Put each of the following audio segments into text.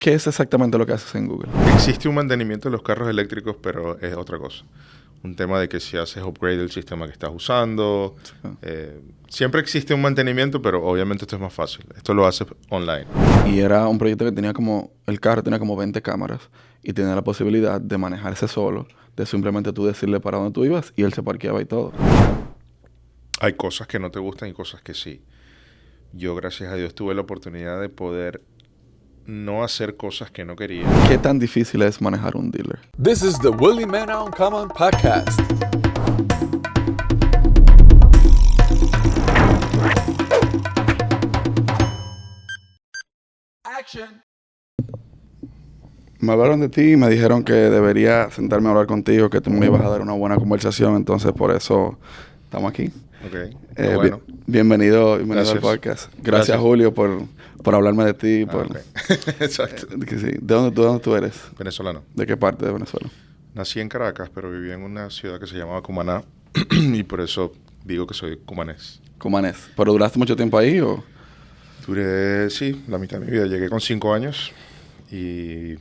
¿Qué es exactamente lo que haces en Google? Existe un mantenimiento de los carros eléctricos, pero es otra cosa. Un tema de que si haces upgrade del sistema que estás usando. Siempre existe un mantenimiento, pero obviamente esto es más fácil. Esto lo haces online. Y era un proyecto que tenía el carro tenía como 20 cámaras y tenía la posibilidad de manejarse solo, de simplemente tú decirle para dónde tú ibas y él se parqueaba y todo. Hay cosas que no te gustan y cosas que sí. Yo, gracias a Dios, tuve la oportunidad de poder no hacer cosas que no quería. ¿Qué tan difícil es manejar un dealer? This is the Willie Man Uncommon podcast. Action. Me hablaron de ti y me dijeron que debería sentarme a hablar contigo, que tú me ibas a dar una buena conversación, entonces por eso estamos aquí. Ok, bueno. Bienvenido al Gracias. podcast. Gracias, Julio, por hablarme de ti. Ok. Exacto. Que sí. ¿De dónde tú eres? Venezolano. ¿De qué parte de Venezuela? Nací en Caracas, pero viví en una ciudad que se llamaba Cumaná y por eso digo que soy cumanés. Cumanés. ¿Pero duraste mucho tiempo ahí o...? Duré, sí, la mitad de mi vida. Llegué con 5 años y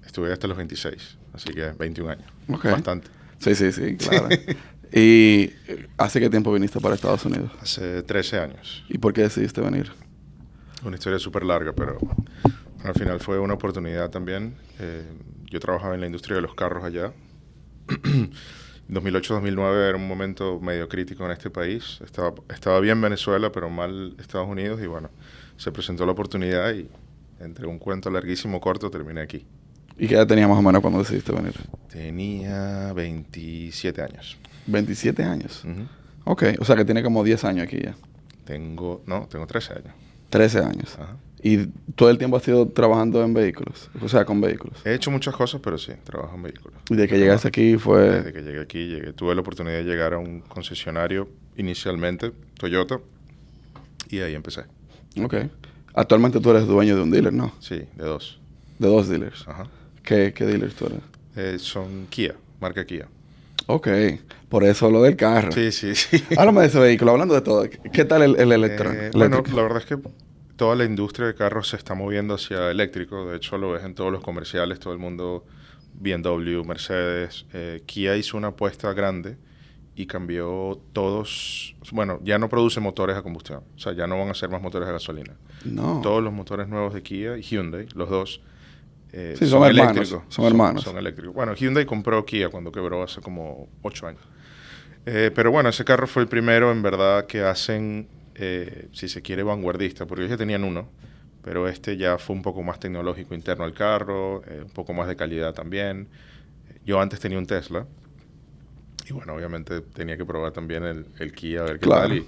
estuve hasta los 26, así que 21 años. Okay. Bastante. Sí, claro. ¿Y hace qué tiempo viniste para Estados Unidos? Hace 13 años. ¿Y por qué decidiste venir? Una historia súper larga, pero al final fue una oportunidad también. Yo trabajaba en la industria de los carros allá. 2008-2009 era un momento medio crítico en este país. Estaba bien Venezuela, pero mal Estados Unidos. Y bueno, se presentó la oportunidad y entre un cuento larguísimo corto terminé aquí. ¿Y qué edad tenías más o menos cuando decidiste venir? Tenía 27 años. 27 años. Uh-huh. Ok, o sea que tiene como 10 años aquí ya. Tengo 13 años. 13 años. Ajá. ¿Y todo el tiempo has ido trabajando en vehículos? O sea, con vehículos. He hecho muchas cosas, pero sí, trabajo en vehículos. ¿Y de que llegaste aquí fue...? Desde que llegué aquí, tuve la oportunidad de llegar a un concesionario inicialmente, Toyota, y ahí empecé. Ok. Actualmente tú eres dueño de un dealer, ¿no? Sí, de 2. De 2 dealers. Ajá. ¿Qué dealers tú eres? Son Kia, marca Kia. Ok. Por eso lo del carro. Sí. Háblame de ese vehículo, hablando de todo. ¿Qué tal el electrónico? Bueno, la verdad es que toda la industria de carros se está moviendo hacia eléctrico. De hecho, lo ves en todos los comerciales, todo el mundo, BMW, Mercedes. Kia hizo una apuesta grande y cambió todos... Bueno, ya no produce motores a combustión. O sea, ya no van a ser más motores a gasolina. No. Todos los motores nuevos de Kia y Hyundai, los dos, sí, son hermanos. eléctricos. Son hermanos. Son eléctricos. Bueno, Hyundai compró Kia cuando quebró hace como 8 años. Pero bueno, ese carro fue el primero en verdad que hacen, si se quiere, vanguardista, porque ellos ya tenían uno, pero este ya fue un poco más tecnológico interno al carro, un poco más de calidad también. Yo antes tenía un Tesla y bueno, obviamente tenía que probar también el Kia, a ver qué tal. Y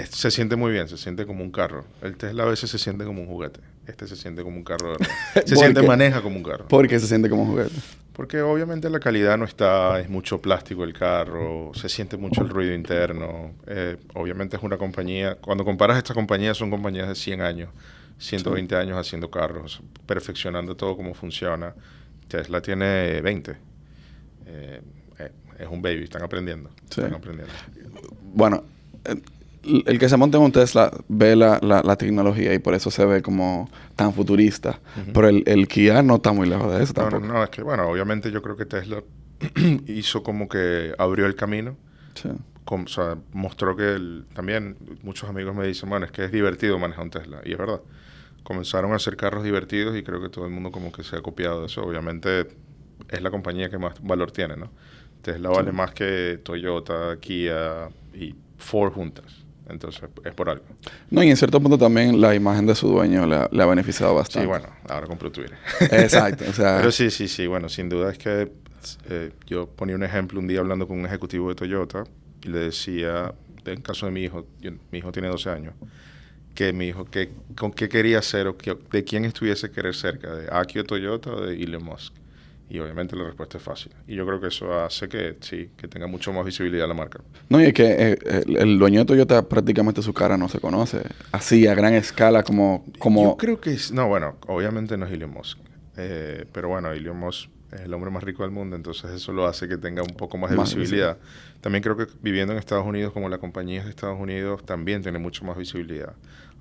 se siente muy bien, se siente como un carro. El Tesla a veces se siente como un juguete. Este se siente como un carro de verdad. Maneja como un carro. ¿Por qué se siente como un juguete? Porque obviamente la calidad no está, es mucho plástico el carro, se siente mucho el ruido interno. Obviamente es una compañía, cuando comparas estas compañías, son compañías de 100 años, 120 años haciendo carros, perfeccionando todo cómo funciona. Tesla tiene 20. Es un baby, están aprendiendo. Sí. Están aprendiendo. Bueno, el que se monta en un Tesla ve la tecnología y por eso se ve como tan futurista. Uh-huh. Pero el Kia no está muy lejos de eso tampoco. No, es que, bueno, obviamente yo creo que Tesla hizo como que abrió el camino. Sí. O sea, mostró que también muchos amigos me dicen, bueno, es que es divertido manejar un Tesla. Y es verdad. Comenzaron a hacer carros divertidos y creo que todo el mundo como que se ha copiado de eso. Obviamente es la compañía que más valor tiene, ¿no? Tesla vale más que Toyota, Kia y Ford juntas. Entonces, es por algo. No, y en cierto punto también la imagen de su dueño le ha beneficiado bastante. Sí, bueno, ahora compro Twitter. Exacto, o sea... Pero sí, bueno, sin duda es que yo ponía un ejemplo un día hablando con un ejecutivo de Toyota y le decía, en caso de mi hijo, mi hijo tiene 12 años, que mi hijo, con qué quería ser o de quién estuviese querer cerca, de Akio Toyota o de Elon Musk. Y obviamente la respuesta es fácil. Y yo creo que eso hace que tenga mucho más visibilidad la marca. No, y es que el dueño de Toyota prácticamente su cara no se conoce. Así, a gran escala, como... Yo creo que... No, bueno, obviamente no es Elon Musk. Pero bueno, Elon Musk es el hombre más rico del mundo, entonces eso lo hace que tenga un poco más de visibilidad. También creo que viviendo en Estados Unidos, como la compañía es de Estados Unidos, también tiene mucho más visibilidad.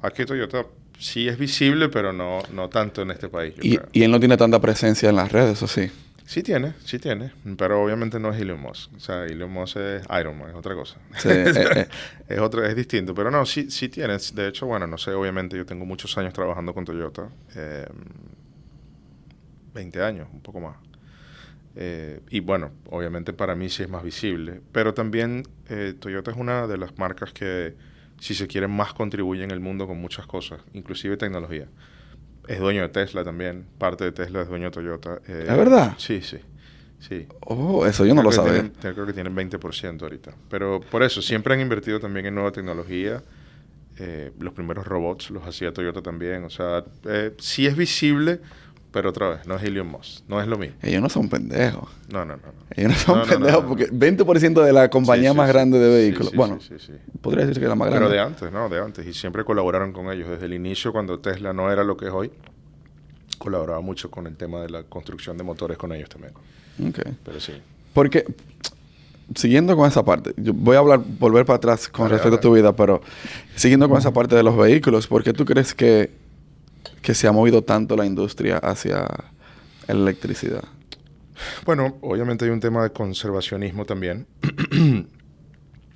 Aquí Toyota sí es visible, pero no tanto en este país, yo creo. Y él no tiene tanta presencia en las redes, ¿o sí? Sí tiene, pero obviamente no es Elon Musk. O sea, Elon Musk es Iron Man, es otra cosa. Sí, Es distinto, pero no, sí tiene. De hecho, bueno, no sé, obviamente yo tengo muchos años trabajando con Toyota, 20 años, un poco más. Y bueno, obviamente para mí sí es más visible, pero también Toyota es una de las marcas que, si se quiere, más contribuye en el mundo con muchas cosas, inclusive tecnología. Es dueño de Tesla también, parte de Tesla es dueño de Toyota. ¿Es verdad? Sí. Oh, eso yo no lo sabía. Creo que tienen 20% ahorita. Pero por eso, siempre han invertido también en nueva tecnología. Los primeros robots los hacía Toyota también. O sea, sí es visible, pero otra vez, no es Elon Musk. No es lo mismo. Ellos no son pendejos. No. Ellos no son pendejos porque 20% de la compañía más grande de vehículos. Sí. Podría decirse que es la más grande. Pero de antes. Y siempre colaboraron con ellos. Desde el inicio, cuando Tesla no era lo que es hoy, colaboraba mucho con el tema de la construcción de motores con ellos también. Okay. Pero sí. Porque, siguiendo con esa parte, yo voy a volver para atrás con respecto a tu vida, pero siguiendo con esa parte de los vehículos, ¿por qué tú crees que se ha movido tanto la industria hacia la electricidad? Bueno, obviamente hay un tema de conservacionismo también.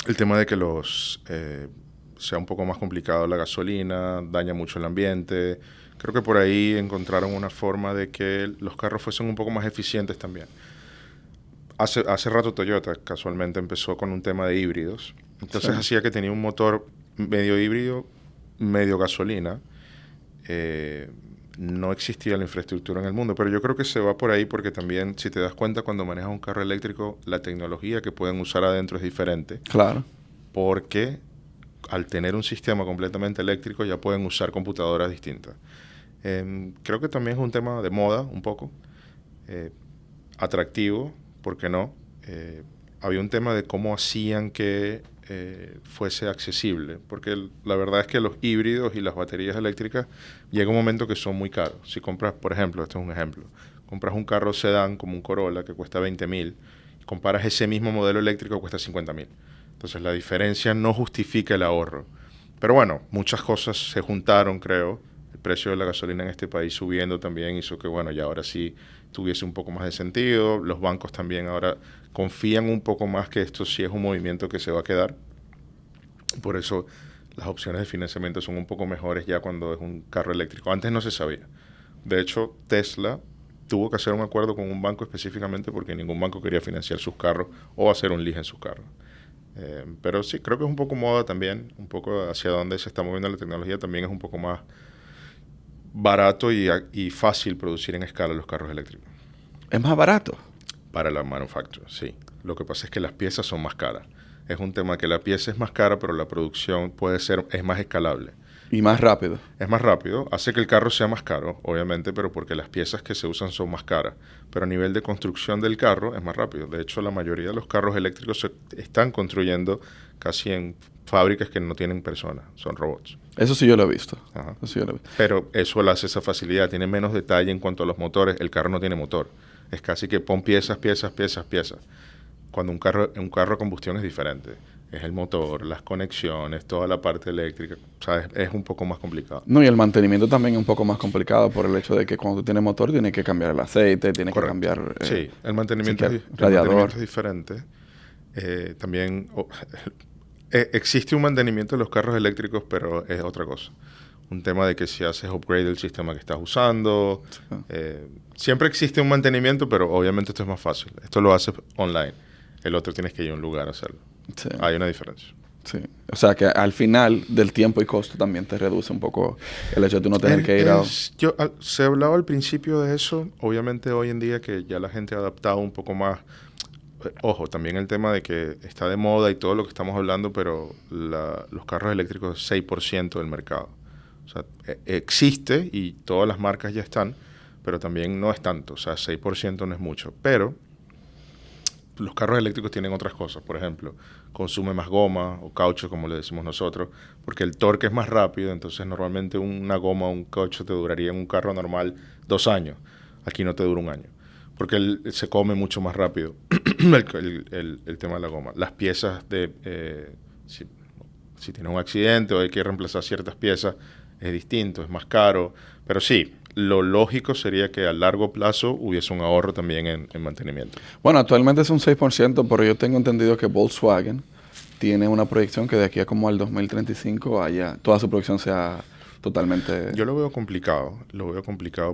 El tema de que sea un poco más complicado la gasolina, daña mucho el ambiente. Creo que por ahí encontraron una forma de que los carros fuesen un poco más eficientes también. Hace rato Toyota casualmente empezó con un tema de híbridos. Entonces hacía que tenía un motor medio híbrido, medio gasolina. No existía la infraestructura en el mundo, pero yo creo que se va por ahí porque también, si te das cuenta, cuando manejas un carro eléctrico, la tecnología que pueden usar adentro es diferente. Claro. Porque al tener un sistema completamente eléctrico ya pueden usar computadoras distintas. Creo que también es un tema de moda, un poco. Atractivo, ¿por qué no? Había un tema de cómo hacían que fuese accesible, porque la verdad es que los híbridos y las baterías eléctricas llega un momento que son muy caros. Si compras, por ejemplo, este es un ejemplo, compras un carro sedán como un Corolla que cuesta 20,000, comparas ese mismo modelo eléctrico que cuesta 50,000. Entonces la diferencia no justifica el ahorro. Pero bueno, muchas cosas se juntaron, creo. El precio de la gasolina en este país subiendo también hizo que, bueno, ya ahora sí tuviese un poco más de sentido. Los bancos también ahora confían un poco más que esto sí es un movimiento que se va a quedar. Por eso las opciones de financiamiento son un poco mejores ya cuando es un carro eléctrico. Antes no se sabía. De hecho, Tesla tuvo que hacer un acuerdo con un banco específicamente porque ningún banco quería financiar sus carros o hacer un lease en sus carros. Pero sí, creo que es un poco moda también, un poco hacia dónde se está moviendo la tecnología. También es un poco más barato y fácil producir en escala los carros eléctricos. ¿Es más barato? Para la manufactura, sí. Lo que pasa es que las piezas son más caras. Es un tema que la pieza es más cara, pero la producción es más escalable. Y más rápido. Es más rápido, hace que el carro sea más caro, obviamente, pero porque las piezas que se usan son más caras. Pero a nivel de construcción del carro es más rápido. De hecho, la mayoría de los carros eléctricos se están construyendo casi en fábricas que no tienen personas, son robots. Eso sí yo lo he visto. Ajá. Eso sí yo lo he visto. Pero eso le hace esa facilidad, tiene menos detalle en cuanto a los motores. El carro no tiene motor. Es casi que pon piezas. Cuando un carro a combustión es diferente. Es el motor, las conexiones, toda la parte eléctrica. O sea, es un poco más complicado. No, y el mantenimiento también es un poco más complicado por el hecho de que cuando tú tienes motor tienes que cambiar el aceite, tienes que cambiar... sí, el mantenimiento es diferente. También existe un mantenimiento de los carros eléctricos, pero es otra cosa. Un tema de que si haces upgrade del sistema que estás usando. Sí. Siempre existe un mantenimiento, pero obviamente esto es más fácil. Esto lo haces online. El otro tienes que ir a un lugar a hacerlo. Sí. Hay una diferencia. Sí. O sea que al final del tiempo y costo también te reduce un poco el hecho de tú no tener que ir a... Se hablaba al principio de eso. Obviamente hoy en día que ya la gente ha adaptado un poco más. Ojo, también el tema de que está de moda y todo lo que estamos hablando, pero los carros eléctricos es 6% del mercado. O sea, existe y todas las marcas ya están, pero también no es tanto. O sea, 6% no es mucho. Pero los carros eléctricos tienen otras cosas. Por ejemplo, consume más goma o caucho, como le decimos nosotros, porque el torque es más rápido. Entonces, normalmente una goma o un caucho te duraría en un carro normal 2 años. Aquí no te dura 1 año, porque se come mucho más rápido el tema de la goma. Las piezas si tienes un accidente o hay que reemplazar ciertas piezas, es distinto, es más caro, pero sí, lo lógico sería que a largo plazo hubiese un ahorro también en mantenimiento. Bueno, actualmente es un 6%, pero yo tengo entendido que Volkswagen tiene una proyección que de aquí a como al 2035 toda su producción sea totalmente... Yo lo veo complicado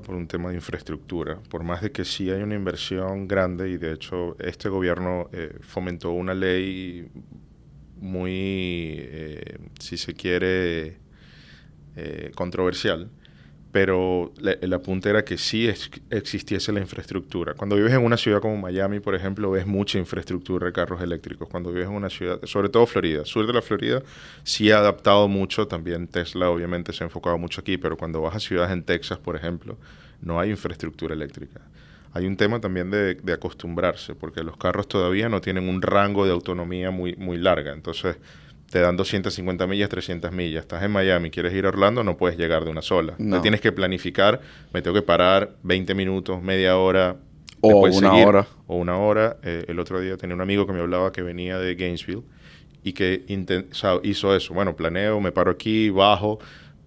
por un tema de infraestructura, por más de que sí hay una inversión grande y de hecho este gobierno fomentó una ley muy, si se quiere, controversial, pero el apunte era que sí existiese la infraestructura. Cuando vives en una ciudad como Miami, por ejemplo, ves mucha infraestructura de carros eléctricos. Cuando vives en una ciudad, sobre todo Florida, sur de la Florida, sí ha adaptado mucho. También Tesla obviamente se ha enfocado mucho aquí, pero cuando vas a ciudades en Texas, por ejemplo, no hay infraestructura eléctrica. Hay un tema también de acostumbrarse, porque los carros todavía no tienen un rango de autonomía muy, muy larga. Entonces, te dan 250 millas, 300 millas. Estás en Miami, quieres ir a Orlando, no puedes llegar de una sola. No. Te tienes que planificar, me tengo que parar 20 minutos, media hora. O una hora. O una hora. El otro día tenía un amigo que me hablaba que venía de Gainesville y que hizo eso. Bueno, planeo, me paro aquí, bajo,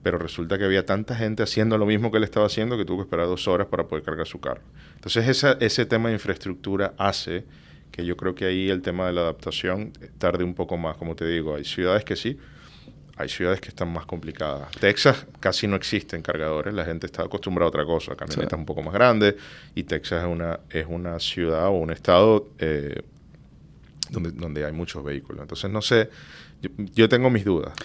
pero resulta que había tanta gente haciendo lo mismo que él estaba haciendo que tuvo que esperar 2 horas para poder cargar su carro. Entonces, ese tema de infraestructura hace que yo creo que ahí el tema de la adaptación tarde un poco más. Como te digo, hay ciudades que sí, hay ciudades que están más complicadas. Texas casi no existen cargadores, la gente está acostumbrada a otra cosa, camionetas un poco más grandes, y Texas es una ciudad o un estado donde hay muchos vehículos. Entonces, no sé, yo tengo mis dudas.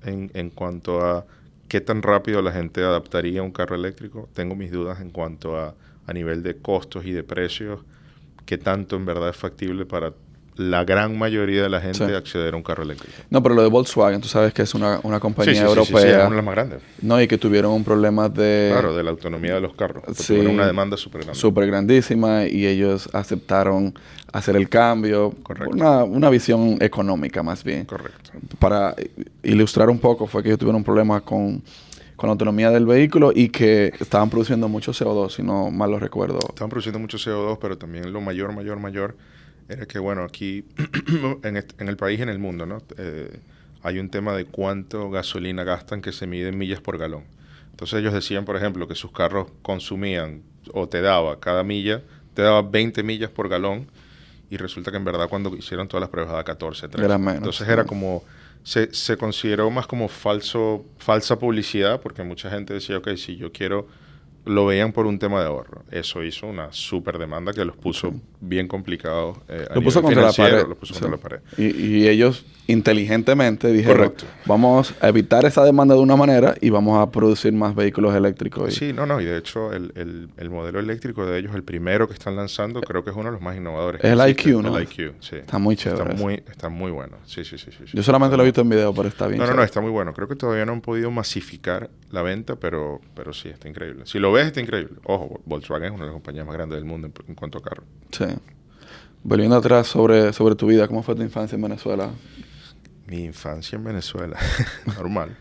En cuanto a qué tan rápido la gente adaptaría un carro eléctrico. Tengo mis dudas en cuanto a nivel de costos y de precios, qué tanto en verdad es factible para la gran mayoría de la gente acceder a un carro eléctrico. No, pero lo de Volkswagen, tú sabes que es una compañía europea. Sí, es una de las más grandes. No, y que tuvieron un problema de... Claro, de la autonomía de los carros. Tuvieron una demanda súper grande. Súper grandísima, y ellos aceptaron hacer el cambio. Correcto. Una visión económica, más bien. Correcto. Para ilustrar un poco, fue que ellos tuvieron un problema con la autonomía del vehículo y que estaban produciendo mucho CO2, si no mal lo recuerdo. Estaban produciendo mucho CO2, pero también lo mayor era que, bueno, aquí en el país y en el mundo, ¿no? Hay un tema de cuánto gasolina gastan que se mide en millas por galón. Entonces ellos decían, por ejemplo, que sus carros consumían o cada milla, te daba 20 millas por galón, y resulta que en verdad cuando hicieron todas las pruebas daba 14, 13. Era menos. Entonces era como... Se consideró más como falsa publicidad, porque mucha gente decía, ok, si yo quiero... Lo veían por un tema de ahorro. Eso hizo una súper demanda que los puso bien complicados Lo puso contra la pared. Los puso contra la pared. Y ellos inteligentemente dijeron, correcto, vamos a evitar esa demanda de una manera y vamos a producir más vehículos eléctricos. Sí, y de hecho el modelo eléctrico de ellos, el primero que están lanzando, creo que es uno de los más innovadores. Es el IQ, ¿no? El IQ, sí. Está muy chévere. Está muy bueno. Sí. Yo solamente lo he visto en video, pero está bien. No, está muy bueno. Creo que todavía no han podido masificar la venta, pero sí, está increíble. Si lo ves, está increíble. Ojo, Volkswagen es una de las compañías más grandes del mundo en cuanto a carros. Sí. Volviendo atrás sobre tu vida, ¿cómo fue tu infancia en Venezuela? Mi infancia en Venezuela, normal.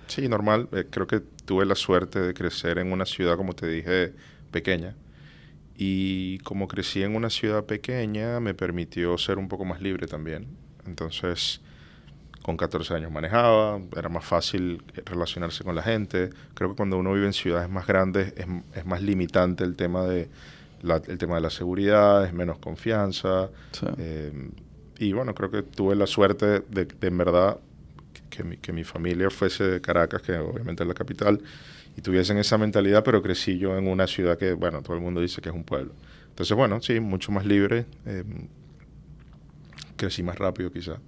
Sí, normal. Creo que tuve la suerte de crecer en una ciudad, como te dije, pequeña. Y como crecí en una ciudad pequeña, me permitió ser un poco más libre también. Entonces, con 14 años manejaba, era más fácil relacionarse con la gente. Creo que cuando uno vive en ciudades más grandes es más limitante el tema de la seguridad, es menos confianza. Sí. Y bueno, creo que tuve la suerte de en verdad que mi familia fuese de Caracas, que obviamente es la capital, y tuviesen esa mentalidad, pero crecí yo en una ciudad que, bueno, todo el mundo dice que es un pueblo. Entonces, bueno, sí, mucho más libre. Crecí más rápido quizás.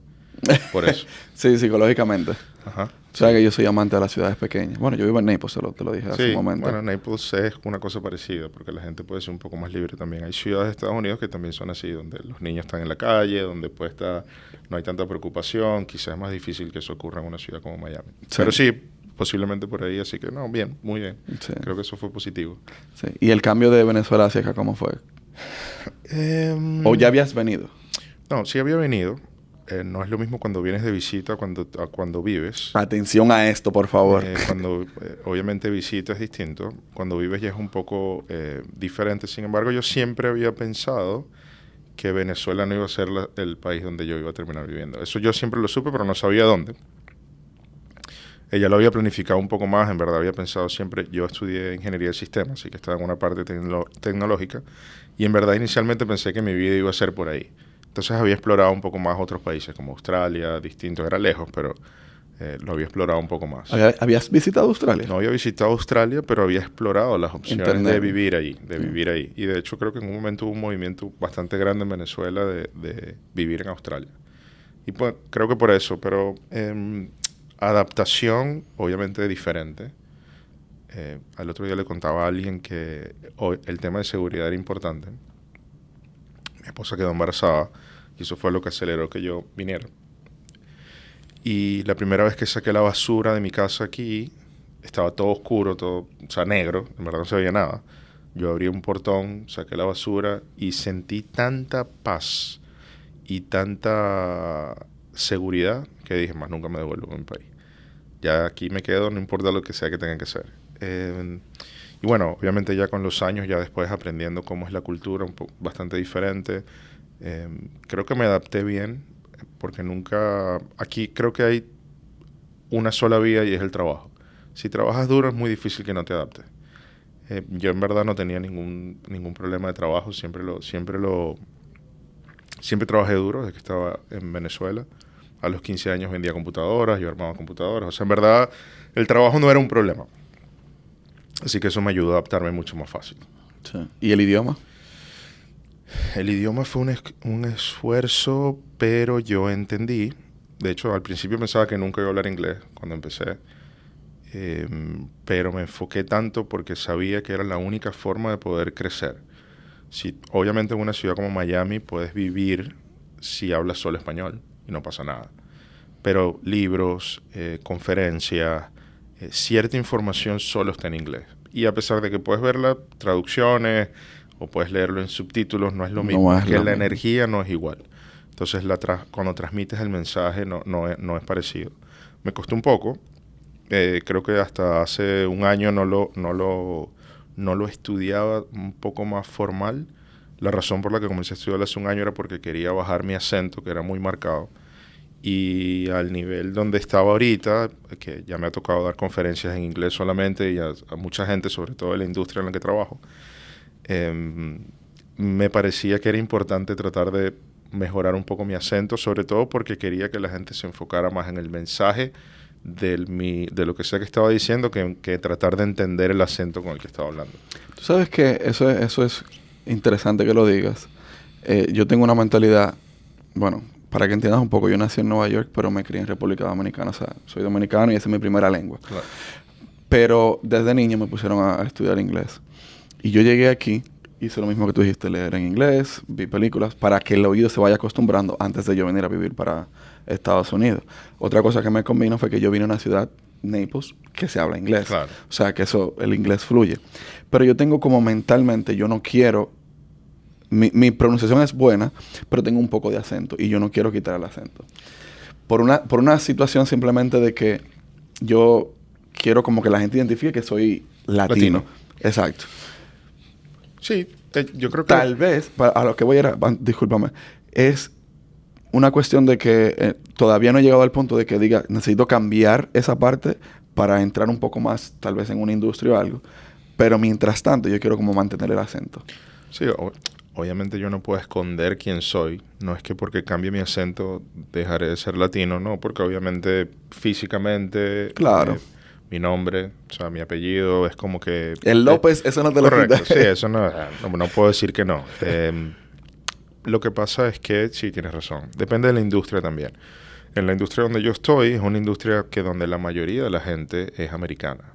Por eso. Sí, psicológicamente. Ajá. O sea, que yo soy amante de las ciudades pequeñas. Bueno, yo vivo en Naples, te lo dije hace un Sí, momento. bueno, Naples es una cosa parecida, porque la gente puede ser un poco más libre también. Hay ciudades de Estados Unidos que también son así, donde los niños están en la calle, donde no hay tanta preocupación. Quizás es más difícil que eso ocurra en una ciudad como Miami. Sí. Pero sí, posiblemente por ahí, así que no, bien, muy bien. Sí. Creo que eso fue positivo. Sí. ¿Y el cambio de Venezuela hacia acá cómo fue? ¿O ya habías venido? No, sí había venido. No es lo mismo cuando vienes de visita a cuando vives. Atención a esto, por favor. Obviamente visita es distinto. Cuando vives ya es un poco diferente. Sin embargo, yo siempre había pensado que Venezuela no iba a ser el país donde yo iba a terminar viviendo. Eso yo siempre lo supe, pero no sabía dónde. ella lo había planificado un poco más, en verdad había pensado siempre, yo estudié ingeniería de sistemas, así que estaba en una parte tecnológica, y en verdad inicialmente pensé que mi vida iba a ser por ahí. Entonces había explorado un poco más otros países, como Australia, distintos, era lejos, pero lo había explorado un poco más. ¿Habías visitado Australia? No había visitado Australia, pero había explorado las opciones Internet. de vivir ahí, vivir ahí. Y de hecho creo que en un momento hubo un movimiento bastante grande en Venezuela de vivir en Australia. Y pues creo que por eso, pero adaptación obviamente diferente. Al otro día le contaba a alguien que el tema de seguridad era importante. Mi esposa quedó embarazada y eso fue lo que aceleró que yo viniera. Y la primera vez que saqué la basura de mi casa aquí, estaba todo oscuro, todo, o sea, negro, en verdad no se veía nada. Yo abrí un portón, saqué la basura y sentí tanta paz y tanta seguridad que dije, más nunca me devuelvo a mi país. Ya aquí me quedo, no importa lo que sea que tenga que hacer. Y bueno, obviamente ya con los años, ya después aprendiendo cómo es la cultura, bastante diferente, creo que me adapté bien, porque nunca... Aquí creo que hay una sola vía y es el trabajo. Si trabajas duro es muy difícil que no te adaptes. Yo en verdad no tenía ningún problema de trabajo, siempre trabajé duro desde que estaba en Venezuela. A los 15 años vendía computadoras, yo armaba computadoras. O sea, en verdad el trabajo no era un problema. Así que eso me ayudó a adaptarme mucho más fácil. Sí. ¿Y el idioma? El idioma fue un esfuerzo, pero yo entendí. De hecho, al principio pensaba que nunca iba a hablar inglés cuando empecé. Pero me enfoqué tanto porque sabía que era la única forma de poder crecer. Obviamente en una ciudad como Miami puedes vivir si hablas solo español y no pasa nada. Pero libros, conferencias, cierta información solo está en inglés. Y a pesar de que puedes ver las traducciones o puedes leerlo en subtítulos, no es lo mismo. No es que lo la mismo. energía no es igual. Entonces cuando transmites el mensaje no es parecido. Me costó un poco. Creo que hasta hace un año no lo estudiaba un poco más formal. La razón por la que comencé a estudiar hace un año era porque quería bajar mi acento, que era muy marcado. Y al nivel donde estaba ahorita, que ya me ha tocado dar conferencias en inglés solamente y a mucha gente, sobre todo de la industria en la que trabajo, me parecía que era importante tratar de mejorar un poco mi acento, sobre todo porque quería que la gente se enfocara más en el mensaje de lo que sea que estaba diciendo que tratar de entender el acento con el que estaba hablando. Tú sabes que eso es interesante que lo digas. Yo tengo una mentalidad, bueno, para que entiendas un poco, yo nací en Nueva York, pero me crié en República Dominicana. O sea, soy dominicano y esa es mi primera lengua. Claro. Pero desde niño me pusieron a estudiar inglés. Y yo llegué aquí, hice lo mismo que tú dijiste, leer en inglés, vi películas, para que el oído se vaya acostumbrando antes de yo venir a vivir para Estados Unidos. Otra cosa que me combinó fue que yo vine a una ciudad, Naples, que se habla inglés. Claro. O sea, que el inglés fluye. Pero yo tengo como mentalmente, yo no quiero... Mi pronunciación es buena, pero tengo un poco de acento y yo no quiero quitar el acento. Por una situación simplemente de que yo quiero como que la gente identifique que soy latino. Exacto. Sí, yo creo que... Tal vez, a lo que voy era, discúlpame, es una cuestión de que todavía no he llegado al punto de que diga, necesito cambiar esa parte para entrar un poco más, tal vez en una industria o algo. Pero mientras tanto, yo quiero como mantener el acento. Sí, obviamente yo no puedo esconder quién soy. No es que porque cambie mi acento dejaré de ser latino, no, porque obviamente físicamente... Claro. Mi nombre, o sea, mi apellido es como que... El López, eso no te lo correcto, quita. sí, eso no puedo decir que no. Lo que pasa es que, sí, tienes razón, depende de la industria también. En la industria donde yo estoy, es una industria que donde la mayoría de la gente es americana.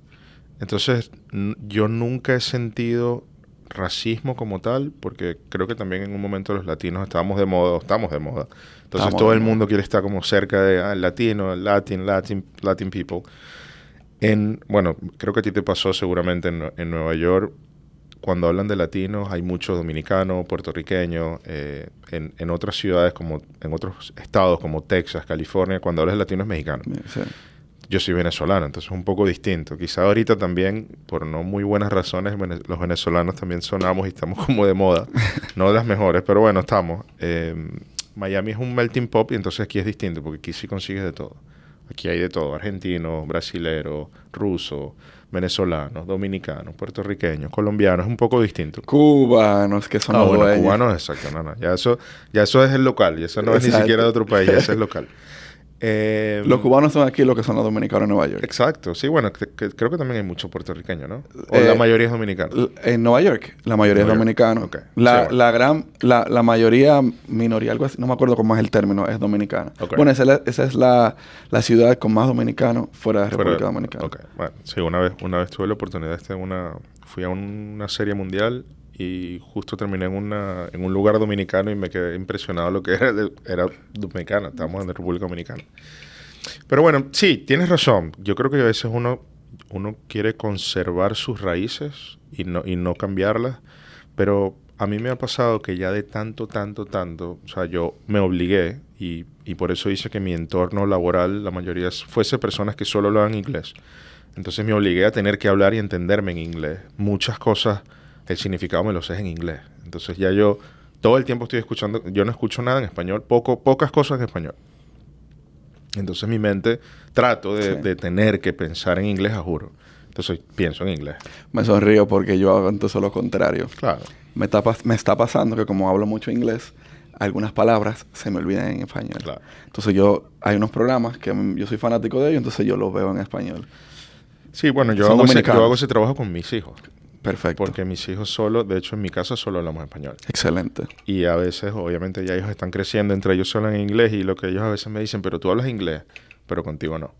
Entonces, yo nunca he sentido racismo como tal, porque creo que también en un momento los latinos estamos de moda. Entonces, todo el mundo quiere estar como cerca de latino, Latin people. Bueno, creo que a ti te pasó seguramente en Nueva York. Cuando hablan de latinos, hay muchos dominicanos, puertorriqueños. En otras ciudades, como en otros estados como Texas, California, cuando hablas de latino es mexicano. Sí. Yo soy venezolano, entonces es un poco distinto. Quizá ahorita también, por no muy buenas razones, los venezolanos también sonamos y estamos como de moda. No de las mejores, pero bueno, estamos. Miami es un melting pot y entonces aquí es distinto, porque aquí sí consigues de todo. Aquí hay de todo, argentinos, brasileros, rusos, venezolanos, dominicanos, puertorriqueños, colombianos, es un poco distinto. Cubanos, que son los Bueno, dueños. cubanos, exacto, no. Ya eso es el local, y eso no es ni Exacto. siquiera de otro país, ya eso es local. Los cubanos son aquí lo que son los dominicanos en Nueva York. Exacto, sí, bueno, creo que también hay mucho puertorriqueño, ¿no? O la mayoría es dominicano. En Nueva York, la mayoría es Nueva York, dominicano. ok. La, Sí, bueno. la mayoría, minoría, algo así, no me acuerdo cómo es el término, es dominicana. Ok. Bueno, esa es la ciudad con más dominicanos fuera de Fuera- República Dominicana. Ok, bueno, sí, una vez tuve la oportunidad de estar fui a una serie mundial y justo terminé en un lugar dominicano y me quedé impresionado lo que era dominicana, estábamos en la República Dominicana. Pero bueno, sí, tienes razón. Yo creo que a veces uno quiere conservar sus raíces y no cambiarlas, pero a mí me ha pasado que ya de tanto, o sea, yo me obligué y por eso hice que mi entorno laboral, la mayoría fuese personas que solo hablaban inglés. Entonces me obligué a tener que hablar y entenderme en inglés. Muchas cosas, el significado me lo sé en inglés. Entonces ya yo todo el tiempo estoy escuchando, yo no escucho nada en español, pocas cosas en español. Entonces mi mente trato de tener que pensar en inglés, a juro. Entonces pienso en inglés. Me sonrío porque yo hago entonces lo contrario. Claro. Me está pasando que como hablo mucho inglés, algunas palabras se me olvidan en español. Claro. Entonces hay unos programas que yo soy fanático de ellos, entonces yo los veo en español. Sí, bueno, yo Son hago dominicanos. ese trabajo con mis hijos. Perfecto. Porque mis hijos de hecho en mi casa solo hablamos español. Excelente. Y a veces, obviamente, ya ellos están creciendo, entre ellos solo en inglés y lo que ellos a veces me dicen, pero tú hablas inglés, pero contigo no.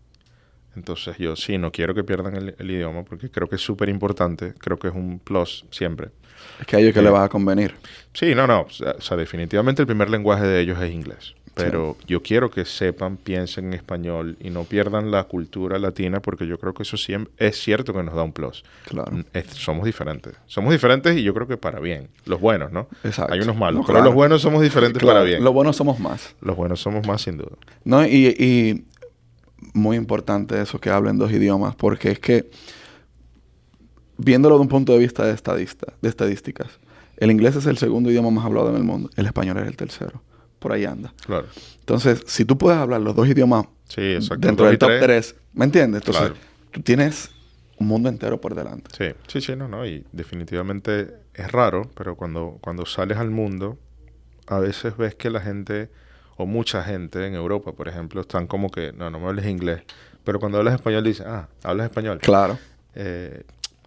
Entonces yo sí, no quiero que pierdan el idioma porque creo que es súper importante, creo que es un plus siempre. Es que a ellos que les va a convenir. Sí, no, o sea, definitivamente el primer lenguaje de ellos es inglés. Pero yo quiero que sepan, piensen en español y no pierdan la cultura latina porque yo creo que eso siempre es cierto que nos da un plus. Claro. Somos diferentes. Somos diferentes y yo creo que para bien. Los buenos, ¿no? Exacto. Hay unos malos, No, pero claro. los buenos somos diferentes Claro, para bien. Lo bueno somos más. Los buenos somos más, sin duda. ¿No? Y muy importante eso que hablen dos idiomas, porque es que, viéndolo de un punto de vista de estadísticas, el inglés es el segundo idioma más hablado en el mundo, el español es el tercero. Por ahí anda. Claro. Entonces, si tú puedes hablar los dos idiomas Sí, exacto. dentro Dos del y top tres. 3, ¿me entiendes? Entonces, Claro. tú tienes un mundo entero por delante. Sí, no. Y definitivamente es raro, pero cuando sales al mundo, a veces ves que la gente, o mucha gente en Europa, por ejemplo, están como que, no me hables inglés. Pero cuando hablas español, dicen, hablas español. Claro.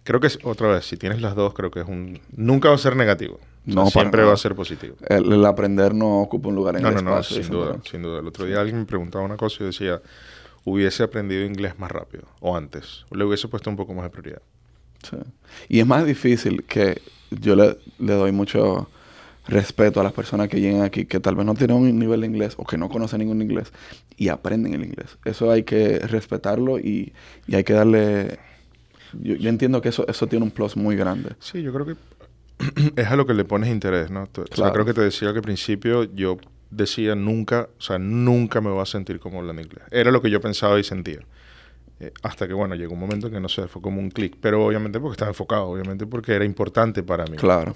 Creo que otra vez, si tienes las dos, creo que nunca va a ser negativo. O sea, No, para siempre nada. va a ser positivo. El aprender no ocupa un lugar en el No, espacio. sin dicen duda, por ahí. sin duda. El otro día alguien me preguntaba una cosa y decía, hubiese aprendido inglés más rápido, o antes. Le hubiese puesto un poco más de prioridad. Sí. Y es más difícil que yo le doy mucho respeto a las personas que llegan aquí que tal vez no tienen un nivel de inglés o que no conocen ningún inglés y aprenden el inglés. Eso hay que respetarlo y hay que darle... Yo entiendo que eso tiene un plus muy grande. Sí, yo creo que es a lo que le pones interés, ¿no? O sea, Claro. creo que te decía que al principio yo decía nunca me voy a sentir como hablando inglés. Era lo que yo pensaba y sentía. Hasta que, bueno, llegó un momento que no sé, fue como un clic. Pero obviamente porque estaba enfocado, obviamente porque era importante para mí. Claro.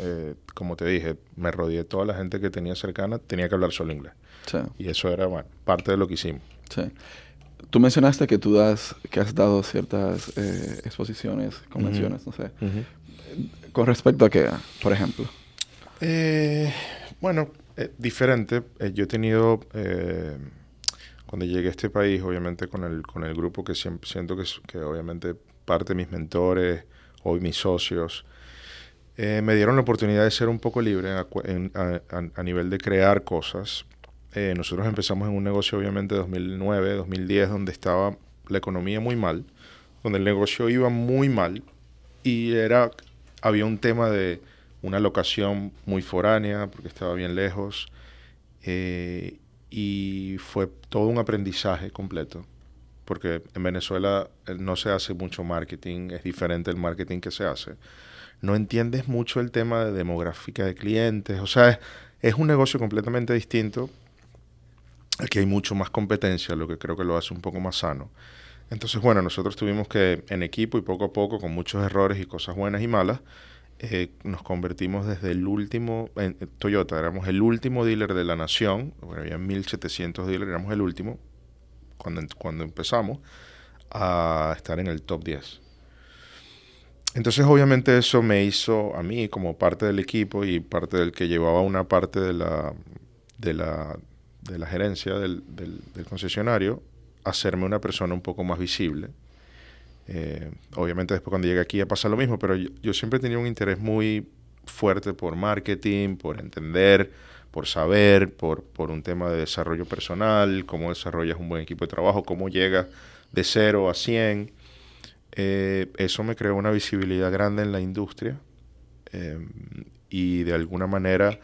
Como te dije, me rodeé de toda la gente que tenía cercana, tenía que hablar solo inglés. Sí, Y eso era, bueno, parte de lo que hicimos. sí. Tú mencionaste que que has dado ciertas exposiciones, convenciones, no sé. ¿Con respecto a qué, por ejemplo? Bueno, diferente. Yo he tenido, cuando llegué a este país, obviamente con el grupo que siento que obviamente parte de mis mentores, hoy mis socios, me dieron la oportunidad de ser un poco libre a nivel de crear cosas. Nosotros empezamos en un negocio obviamente 2009, 2010, donde estaba la economía muy mal, donde el negocio iba muy mal y había un tema de una locación muy foránea porque estaba bien lejos y fue todo un aprendizaje completo porque en Venezuela no se hace mucho marketing, es diferente el marketing que se hace. No entiendes mucho el tema de demográfica de clientes, o sea, es un negocio completamente distinto. Aquí hay mucho más competencia, lo que creo que lo hace un poco más sano. Entonces, bueno, nosotros tuvimos que, en equipo y poco a poco, con muchos errores y cosas buenas y malas, nos convertimos desde el último, en Toyota, éramos el último dealer de la nación, bueno, había 1.700 dealers, éramos el último, cuando empezamos, a estar en el top 10. Entonces, obviamente, eso me hizo a mí, como parte del equipo y parte del que llevaba una parte de la gerencia del concesionario, hacerme una persona un poco más visible. Obviamente, después cuando llegué aquí pasa lo mismo, pero yo siempre tenía un interés muy fuerte por marketing, por entender, por saber, por un tema de desarrollo personal, cómo desarrollas un buen equipo de trabajo, cómo llegas de 0 a 100. Eso me creó una visibilidad grande en la industria, y de alguna manera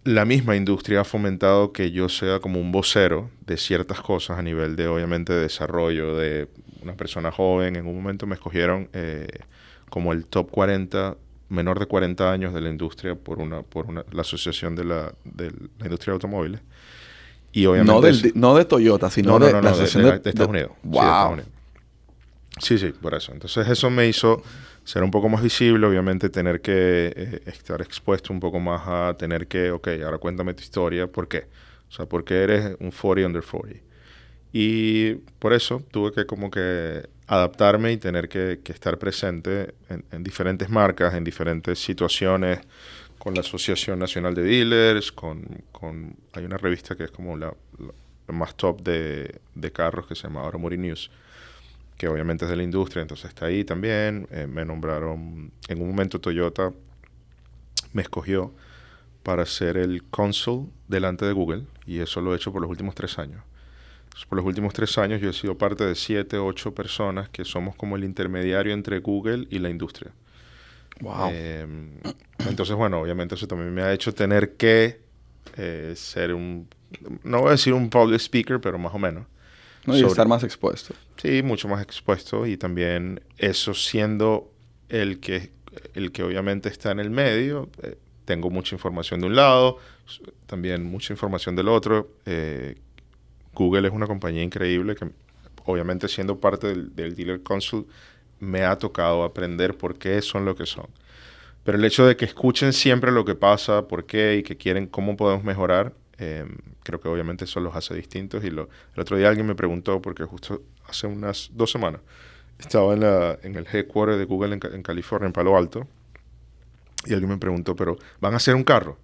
la misma industria ha fomentado que yo sea como un vocero de ciertas cosas a nivel de, obviamente, de desarrollo de una persona joven. En un momento me escogieron como el top 40 menor de 40 años de la industria por la asociación de la industria de automóviles. Y obviamente no de Toyota, sino de la asociación de Estados Unidos. Wow. Sí, de Estados Unidos. Sí, por eso. Entonces eso me hizo ser un poco más visible, obviamente tener que estar expuesto un poco más a tener que, ok, ahora cuéntame tu historia, ¿por qué? O sea, ¿por qué eres un 40 under 40? Y por eso tuve que como que adaptarme y tener que estar presente en diferentes marcas, en diferentes situaciones, con la Asociación Nacional de Dealers, hay una revista que es como la más top de carros que se llama Automotive News, que obviamente es de la industria, entonces está ahí también. Me nombraron, en un momento Toyota me escogió para ser el cónsul delante de Google, y eso lo he hecho por los últimos 3 años. Entonces, por los últimos 3 años yo he sido parte de 7, 8 personas que somos como el intermediario entre Google y la industria. Wow. Entonces, bueno, obviamente eso también me ha hecho tener que ser no voy a decir un public speaker, pero más o menos. No, y estar más expuesto. Sí, mucho más expuesto, y también eso siendo el que obviamente está en el medio, tengo mucha información de un lado, también mucha información del otro. Google es una compañía increíble que, obviamente, siendo parte del Dealer Council, me ha tocado aprender por qué son lo que son. Pero el hecho de que escuchen siempre lo que pasa, por qué, y que quieren cómo podemos mejorar, creo que obviamente eso los hace distintos. Y el otro día alguien me preguntó, porque justo hace unas 2 semanas estaba en el headquarter de Google en California, en Palo Alto, y alguien me preguntó, ¿pero van a hacer un carro?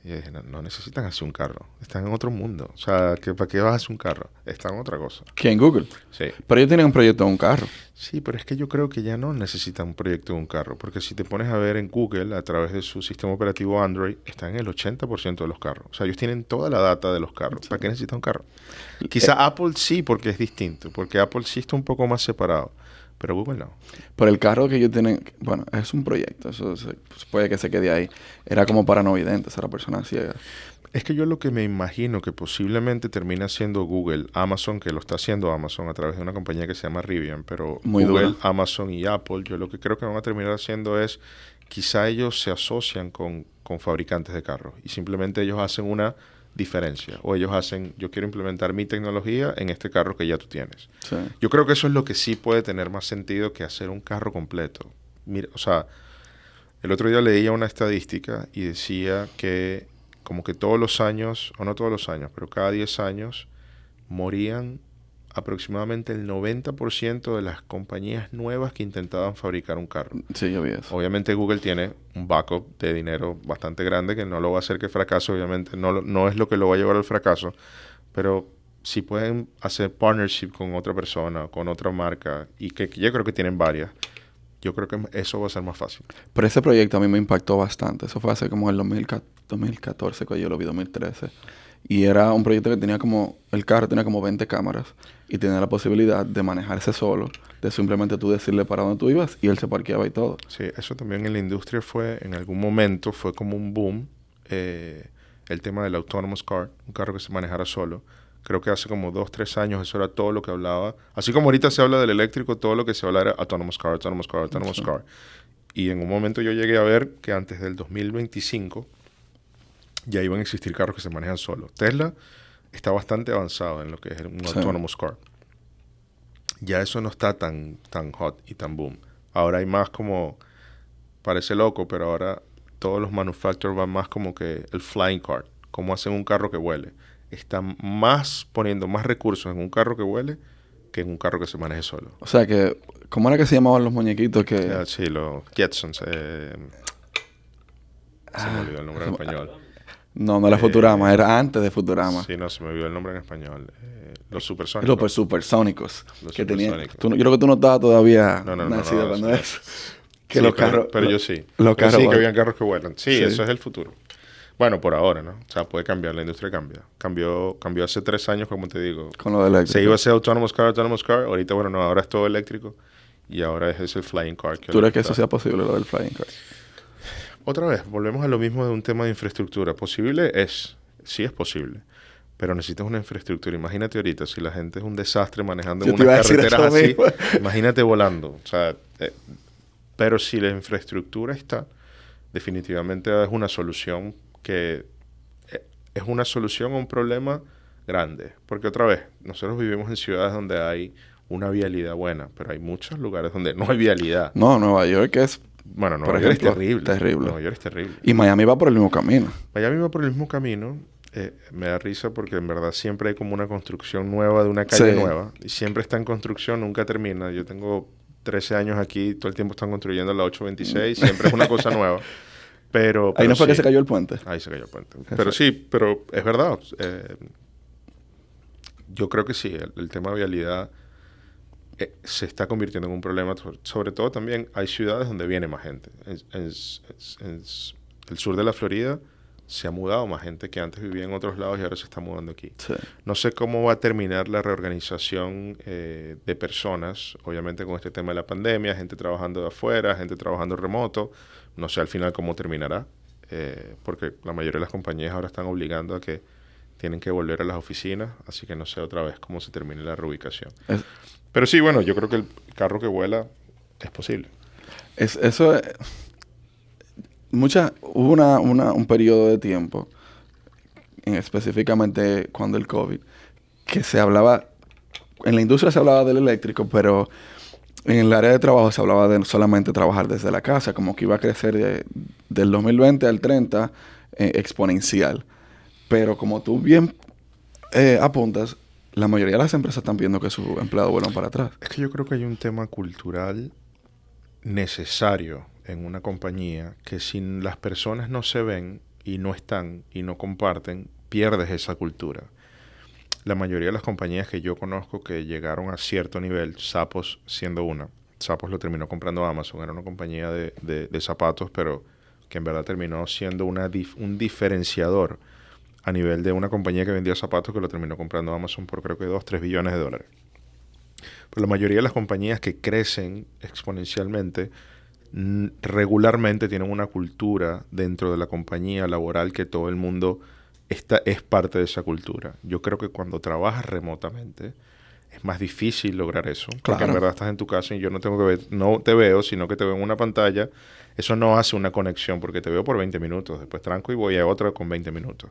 Y yo dije, no necesitan hacer un carro, están en otro mundo. O sea, ¿para qué vas a hacer un carro? Están en otra cosa. ¿Quién? Google. Sí. Pero ellos tienen un proyecto de un carro. Sí, pero es que yo creo que ya no necesitan un proyecto de un carro, porque si te pones a ver en Google, a través de su sistema operativo Android, están en el 80% de los carros. O sea, ellos tienen toda la data de los carros. ¿Para qué necesitan un carro? Quizá Apple sí, porque es distinto, porque Apple sí está un poco más separado, pero Google no. Pero el carro que ellos tienen, bueno, es un proyecto, eso puede que se quede ahí. Era como para no videntes, era persona ciega. Es que yo lo que me imagino que posiblemente termina siendo Google, Amazon, que lo está haciendo Amazon a través de una compañía que se llama Rivian, pero Muy Google, dura. Amazon y Apple, yo lo que creo que van a terminar haciendo es, quizá ellos se asocian con fabricantes de carros y simplemente ellos hacen una diferencia, o ellos hacen, yo quiero implementar mi tecnología en este carro que ya tú tienes. Sí. Yo creo que eso es lo que sí puede tener más sentido que hacer un carro completo. Mira, o sea, el otro día leía una estadística y decía que como que todos los años, o no todos los años, pero cada 10 años, morían aproximadamente el 90% de las compañías nuevas que intentaban fabricar un carro. Sí, yo vi eso. Obviamente Google tiene un backup de dinero bastante grande que no lo va a hacer que fracase, obviamente no es lo que lo va a llevar al fracaso, pero si pueden hacer partnership con otra persona, con otra marca, y que yo creo que tienen varias, yo creo que eso va a ser más fácil. Pero ese proyecto a mí me impactó bastante. Eso fue hace como el 2014, que yo lo vi, 2013. Y era un proyecto que tenía el carro tenía como 20 cámaras y tenía la posibilidad de manejarse solo, de simplemente tú decirle para dónde tú ibas y él se parqueaba y todo. Sí, eso también en la industria en algún momento fue como un boom, el tema del autonomous car, un carro que se manejara solo. Creo que hace como 2, 3 años eso era todo lo que hablaba. Así como ahorita se habla del eléctrico, todo lo que se habla era autonomous car, autonomous car, autonomous Sí. car. Y en un momento yo llegué a ver que antes del 2025 ya iban a existir carros que se manejan solos. Tesla está bastante avanzado en lo que es un Sí. autonomous car. Ya eso no está tan hot y tan boom. Ahora hay más como, parece loco, pero ahora todos los manufacturers van más como que el flying car, como hacen un carro que vuele. están más poniendo más recursos en un carro que huele que en un carro que se maneje solo. O sea que, ¿cómo era que se llamaban los muñequitos que...? Sí, los Jetsons. Se me olvidó el nombre en español. No era Futurama, era antes de Futurama. Sí, no, se me olvidó el nombre en español. Los supersónicos. Los supersónicos. Los Que tenían... supersónicos. Yo creo que tú no estabas todavía No, nacido cuando sí. eso. Que Sí, los carros... pero yo sí. Los Pero carros... sí, que habían carros que vuelan. Sí, Sí. eso es el futuro. Bueno, por ahora, ¿no? O sea, puede cambiar, la industria cambia. Cambió hace 3 años, como te digo. Con lo de eléctrico. Se iba a hacer autonomous car. Ahorita, bueno, no, ahora es todo eléctrico. Y ahora es el flying car. ¿Tú crees que eso sea posible, lo del flying car? Otra vez, volvemos a lo mismo de un tema de infraestructura. ¿Posible es? Sí es posible. Pero necesitas una infraestructura. Imagínate ahorita, si la gente es un desastre manejando en Yo te iba a unas decir carreteras eso así, mismo. imagínate volando. O sea, pero si la infraestructura está, definitivamente es una solución que es una solución a un problema grande. Porque otra vez, nosotros vivimos en ciudades donde hay una vialidad buena, pero hay muchos lugares donde no hay vialidad. No, Nueva York es... Bueno, por Nueva York es ejemplo, terrible. terrible. Nueva York es terrible. Y Miami va por el mismo camino. Miami va por el mismo camino. Me da risa porque en verdad siempre hay como una construcción nueva de una calle Sí. nueva. Y siempre está en construcción, nunca termina. Yo tengo 13 años aquí, todo el tiempo están construyendo la 826. Siempre es una cosa nueva. Pero Ahí no fue sí. que se cayó el puente. Ahí se cayó el puente. Pero sí, pero es verdad. Yo creo que sí, el tema de vialidad se está convirtiendo en un problema. Sobre todo también hay ciudades donde viene más gente. En el sur de la Florida se ha mudado más gente que antes vivía en otros lados y ahora se está mudando aquí. Sí. No sé cómo va a terminar la reorganización de personas, obviamente con este tema de la pandemia, gente trabajando de afuera, gente trabajando remoto. No sé al final cómo terminará, porque la mayoría de las compañías ahora están obligando a que tienen que volver a las oficinas, así que no sé otra vez cómo se termine la reubicación. Pero sí, bueno, yo creo que el carro que vuela es posible. Eso... Hubo un periodo de tiempo, específicamente cuando el COVID, que se hablaba... En la industria se hablaba del eléctrico, pero... En el área de trabajo se hablaba de solamente trabajar desde la casa, como que iba a crecer del 2020 al 30 exponencial. Pero como tú bien apuntas, la mayoría de las empresas están viendo que sus empleados vuelan para atrás. Es que yo creo que hay un tema cultural necesario en una compañía que si las personas no se ven y no están y no comparten, pierdes esa cultura. La mayoría de las compañías que yo conozco que llegaron a cierto nivel, Zappos siendo una, Zappos lo terminó comprando Amazon, era una compañía de zapatos, pero que en verdad terminó siendo un diferenciador a nivel de una compañía que vendía zapatos que lo terminó comprando Amazon por creo que $2-3 billones. Pero la mayoría de las compañías que crecen exponencialmente regularmente tienen una cultura dentro de la compañía laboral que todo el mundo es parte de esa cultura. Yo creo que cuando trabajas remotamente es más difícil lograr eso. Porque Claro. en verdad estás en tu casa y yo no te veo, sino que te veo en una pantalla. Eso no hace una conexión porque te veo por 20 minutos. Después tranco y voy a otra con 20 minutos.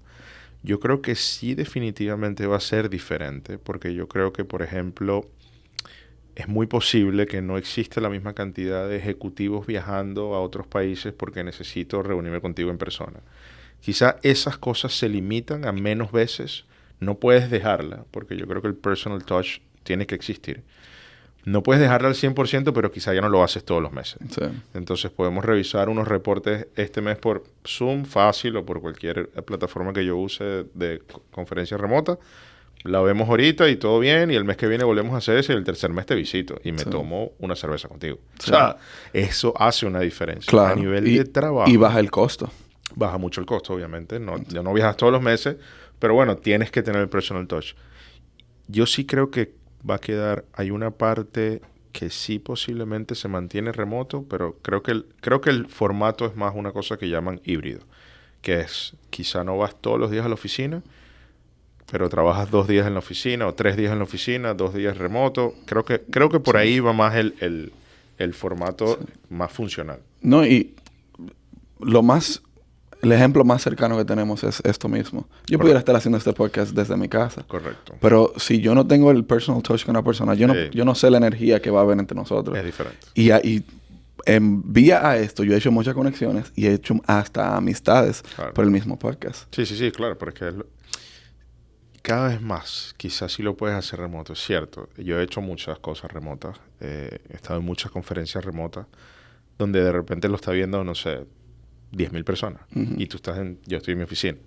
Yo creo que sí definitivamente va a ser diferente porque yo creo que, por ejemplo, es muy posible que no exista la misma cantidad de ejecutivos viajando a otros países porque necesito reunirme contigo en persona. Quizá esas cosas se limitan a menos veces. No puedes dejarla, porque yo creo que el personal touch tiene que existir. No puedes dejarla al 100%, pero quizá ya no lo haces todos los meses. Sí. Entonces podemos revisar unos reportes este mes por Zoom, fácil, o por cualquier plataforma que yo use de conferencia remota. La vemos ahorita y todo bien, y el mes que viene volvemos a hacer eso y el tercer mes te visito y me tomo una cerveza contigo. Sí. O sea, eso hace una diferencia. Claro. A nivel de trabajo. Y baja el costo. Baja mucho el costo, obviamente. Ya no viajas todos los meses, pero bueno, tienes que tener el personal touch. Yo sí creo que va a quedar... Hay una parte que sí posiblemente se mantiene remoto, pero creo que el formato es más una cosa que llaman híbrido, que es quizá no vas todos los días a la oficina, pero trabajas 2 días en la oficina o 3 días en la oficina, 2 días remoto. Creo que por ahí va más el formato más funcional. No, y el ejemplo más cercano que tenemos es esto mismo. Yo pudiera estar haciendo este podcast desde mi casa. Correcto. Pero si yo no tengo el personal touch con una persona, yo no sé la energía que va a haber entre nosotros. Es diferente. Y en vía a esto, yo he hecho muchas conexiones y he hecho hasta amistades Claro. por el mismo podcast. Sí, claro, porque cada vez más, quizás sí lo puedes hacer remoto, es cierto. Yo he hecho muchas cosas remotas, he estado en muchas conferencias remotas, donde de repente lo está viendo, no sé, 10.000 personas. Y tú yo estoy en mi oficina.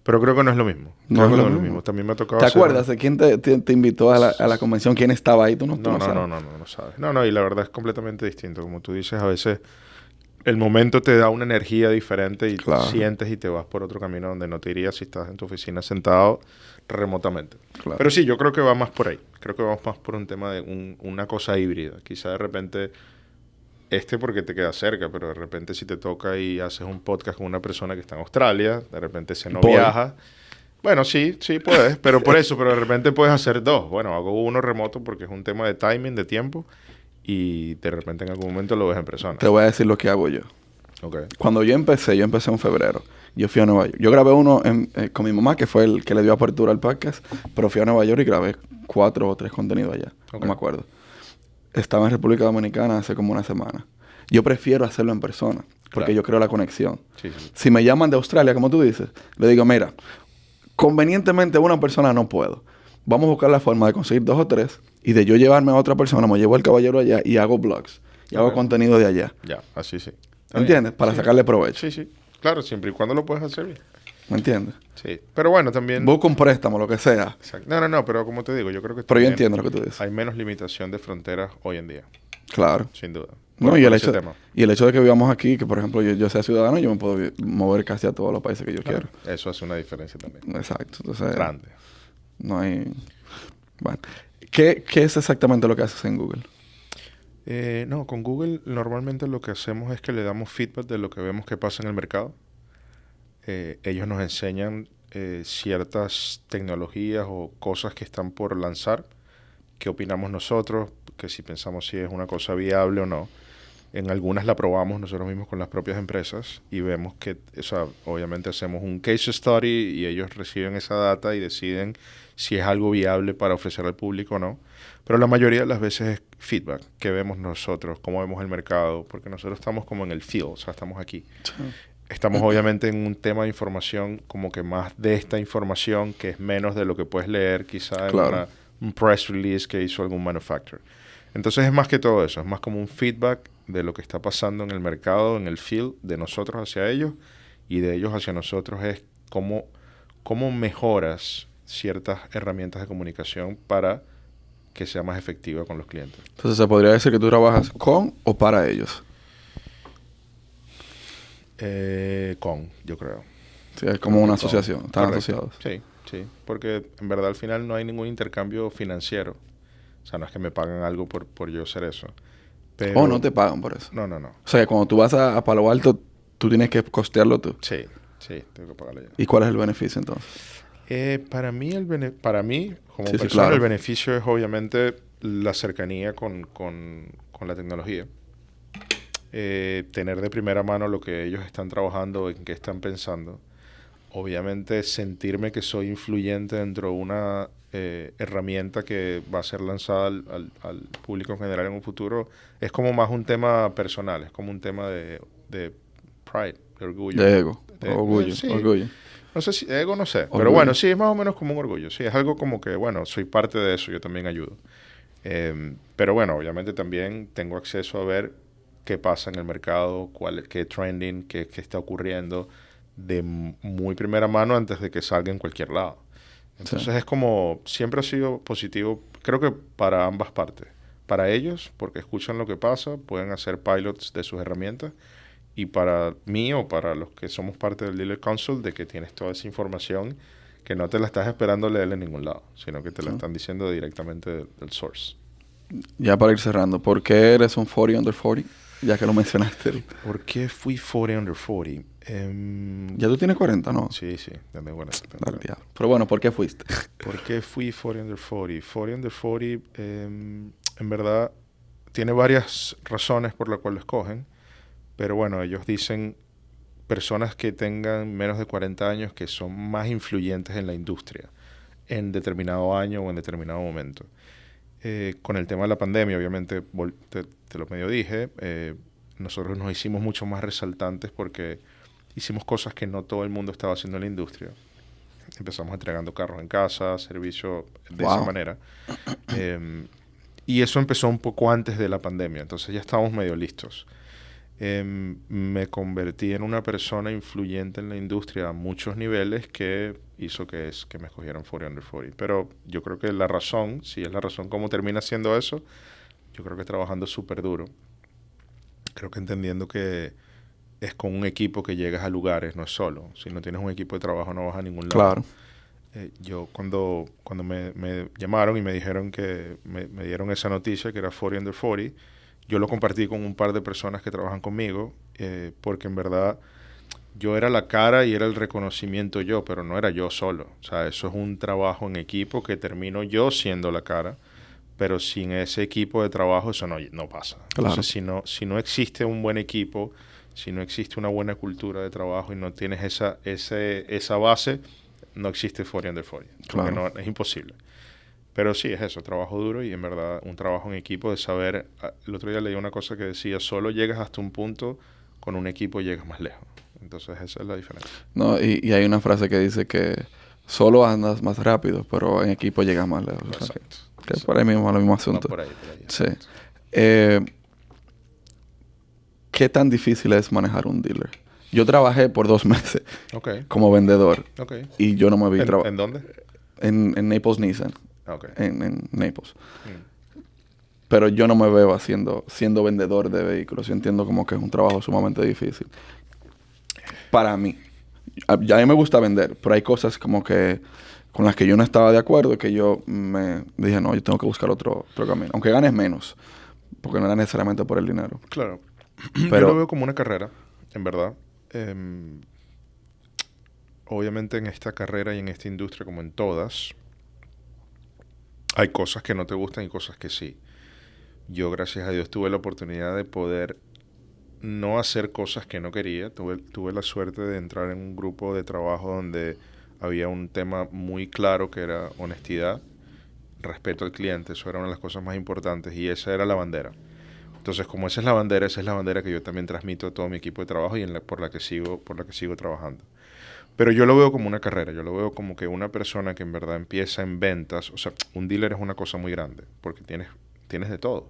Pero creo que no es lo mismo. No Creo es que lo no es lo mismo. mismo. También me ha tocado ¿Te hacer... acuerdas de quién te invitó a la convención? ¿Quién estaba ahí? Tú no sabes. No sabes. No, y la verdad es completamente distinto. Como tú dices, a veces el momento te da una energía diferente y Claro. sientes y te vas por otro camino donde no te irías si estás en tu oficina sentado remotamente. Claro. Pero sí, yo creo que va más por ahí. Creo que vamos más por un tema de una cosa híbrida. Quizá de repente, porque te queda cerca, pero de repente si te toca y haces un podcast con una persona que está en Australia, de repente se no Voy. viaja. Bueno, sí puedes, pero pero de repente puedes hacer dos. Bueno, hago uno remoto porque es un tema de timing, de tiempo, y de repente en algún momento lo ves en persona. Te voy a decir lo que hago yo. Okay. Cuando yo empecé en febrero. Yo fui a Nueva York. Yo grabé uno con mi mamá, que fue el que le dio apertura al podcast, pero fui a Nueva York y grabé 4 o 3 contenidos allá. Okay. No me acuerdo. Estaba en República Dominicana hace como una semana. Yo prefiero hacerlo en persona, porque Claro. yo creo la conexión. Sí. Si me llaman de Australia, como tú dices, le digo, mira, convenientemente una persona no puedo. Vamos a buscar la forma de conseguir 2 o 3 y de yo llevarme a otra persona, me llevo al caballero allá y hago blogs. Y hago contenido de allá. Ya, así sí. ¿Entiendes? Para sacarle provecho. Sí. Claro, siempre y cuando lo puedes hacer bien. ¿Me entiendes? Sí. Pero bueno, también... Busca un préstamo, lo que sea. Exacto. No, pero como te digo, yo creo que Pero yo también entiendo lo que tú dices. hay menos limitación de fronteras hoy en día, Claro. sin duda. No, Por y el ese hecho, tema. y el hecho de que vivamos aquí, que por ejemplo yo sea ciudadano, yo me puedo mover casi a todos los países que yo Claro, quiero. eso hace una diferencia también. Exacto. Entonces, Grande. no hay... Bueno. ¿Qué es exactamente lo que haces en Google? No, con Google normalmente lo que hacemos es que le damos feedback de lo que vemos que pasa en el mercado. Ellos nos enseñan ciertas tecnologías o cosas que están por lanzar, qué opinamos nosotros, que si pensamos si es una cosa viable o no. En algunas la probamos nosotros mismos con las propias empresas y vemos que, o sea, obviamente hacemos un case study y ellos reciben esa data y deciden si es algo viable para ofrecer al público o no. Pero la mayoría de las veces es feedback, que vemos nosotros, cómo vemos el mercado, porque nosotros estamos como en el field, o sea, estamos aquí. Estamos obviamente en un tema de información como que más de esta información, que es menos de lo que puedes leer quizá en Claro. un press release que hizo algún manufacturer. Entonces es más que todo eso, es más como un feedback de lo que está pasando en el mercado, en el field, de nosotros hacia ellos y de ellos hacia nosotros es cómo mejoras ciertas herramientas de comunicación para que sea más efectiva con los clientes. Entonces se podría decir que tú trabajas con o para ellos. Yo creo. Sí, es como una Con. asociación. Están Correcto. asociados. Sí, porque en verdad al final no hay ningún intercambio financiero. O sea, no es que me pagan algo por yo hacer eso. Pero... O no te pagan por eso. No. O sea, que cuando tú vas a Palo Alto, tú tienes que costearlo tú. Sí, tengo que pagarle yo. ¿Y cuál es el beneficio entonces? Para mí, como Sí, persona, claro. el beneficio es obviamente la cercanía con la tecnología. Tener de primera mano lo que ellos están trabajando, en qué están pensando. Obviamente sentirme que soy influyente dentro de una herramienta que va a ser lanzada al público en general en un futuro, es como más un tema personal, es como un tema de pride, de orgullo. De ego. De- Orgullo. sí. Orgullo. No sé si ego, no sé. Pero Orgullo. bueno, sí, es más o menos como un orgullo. Sí, es algo como que, bueno, soy parte de eso, yo también ayudo. Pero bueno, obviamente también tengo acceso a ver qué pasa en el mercado, qué trending, qué está ocurriendo de muy primera mano antes de que salga en cualquier lado. Entonces es como, siempre ha sido positivo, creo que para ambas partes. Para ellos, porque escuchan lo que pasa, pueden hacer pilots de sus herramientas. Y para mí o para los que somos parte del Dealer Council, de que tienes toda esa información que no te la estás esperando leer en ningún lado, sino que te la están diciendo directamente del source. Ya para ir cerrando, ¿por qué eres un 40 under 40? Ya que lo mencionaste. ¿Por qué fui 40 under 40? Ya tú tienes 40, ¿no? Sí, dame buena. Dale, diablo. Pero bueno, ¿por qué fuiste? ¿Por qué fui 40 under 40? 40 under 40, en verdad, tiene varias razones por las cuales lo escogen. Pero bueno, ellos dicen personas que tengan menos de 40 años que son más influyentes en la industria en determinado año o en determinado momento. Con el tema de la pandemia, obviamente, te lo medio dije, nosotros nos hicimos mucho más resaltantes porque hicimos cosas que no todo el mundo estaba haciendo en la industria. Empezamos entregando carros en casa, servicio de Wow. esa manera. Y eso empezó un poco antes de la pandemia, entonces ya estábamos medio listos. Me convertí en una persona influyente en la industria a muchos niveles que hizo que me escogieran 40 Under 40. Pero yo creo que la razón, si es la razón cómo termina siendo eso, yo creo que trabajando súper duro. Creo que entendiendo que es con un equipo que llegas a lugares, no es solo. Si no tienes un equipo de trabajo no vas a ningún lado. Claro. Yo cuando me llamaron y me dijeron que me dieron esa noticia que era 40 Under 40, yo lo compartí con un par de personas que trabajan conmigo, porque en verdad yo era la cara y era el reconocimiento yo, pero no era yo solo. O sea, eso es un trabajo en equipo que termino yo siendo la cara, pero sin ese equipo de trabajo eso no pasa. Claro. Entonces, si no existe un buen equipo, si no existe una buena cultura de trabajo y no tienes esa base, no existe 40 Under 40. Porque Claro. es imposible. Pero sí, es eso, trabajo duro y en verdad un trabajo en equipo de saber. El otro día leí una cosa que decía, solo llegas hasta un punto, con un equipo llegas más lejos. Entonces esa es la diferencia. No, y hay una frase que dice que solo andas más rápido, pero en equipo llegas más lejos. O sea, Exacto. que es por ahí mismo, lo mismo No, asunto. por ahí. Sí. ¿Qué tan difícil es manejar un dealer? Yo trabajé por 2 meses Ok, como vendedor ok. y yo no me vi ¿En trabajando. dónde? En Naples Nissan, Ok. en Naples. Mm. Pero yo no me veo siendo vendedor de vehículos. Yo entiendo como que es un trabajo sumamente difícil. Para mí. Ya a mí me gusta vender, pero hay cosas como que con las que yo no estaba de acuerdo, que yo me dije, no, yo tengo que buscar otro camino. Aunque ganes menos, porque no era necesariamente por el dinero. Claro. Pero- Yo lo veo como una carrera, en verdad. Obviamente en esta carrera y en esta industria, como en todas, hay cosas que no te gustan y cosas que sí. Yo, gracias a Dios, tuve la oportunidad de poder no hacer cosas que no quería. Tuve la suerte de entrar en un grupo de trabajo donde había un tema muy claro que era honestidad, respeto al cliente. Eso era una de las cosas más importantes y esa era la bandera. Entonces, como esa es la bandera que yo también transmito a todo mi equipo de trabajo y por la que sigo trabajando. Pero yo lo veo como una carrera, yo lo veo como que una persona que en verdad empieza en ventas, o sea, un dealer es una cosa muy grande, porque tienes de todo.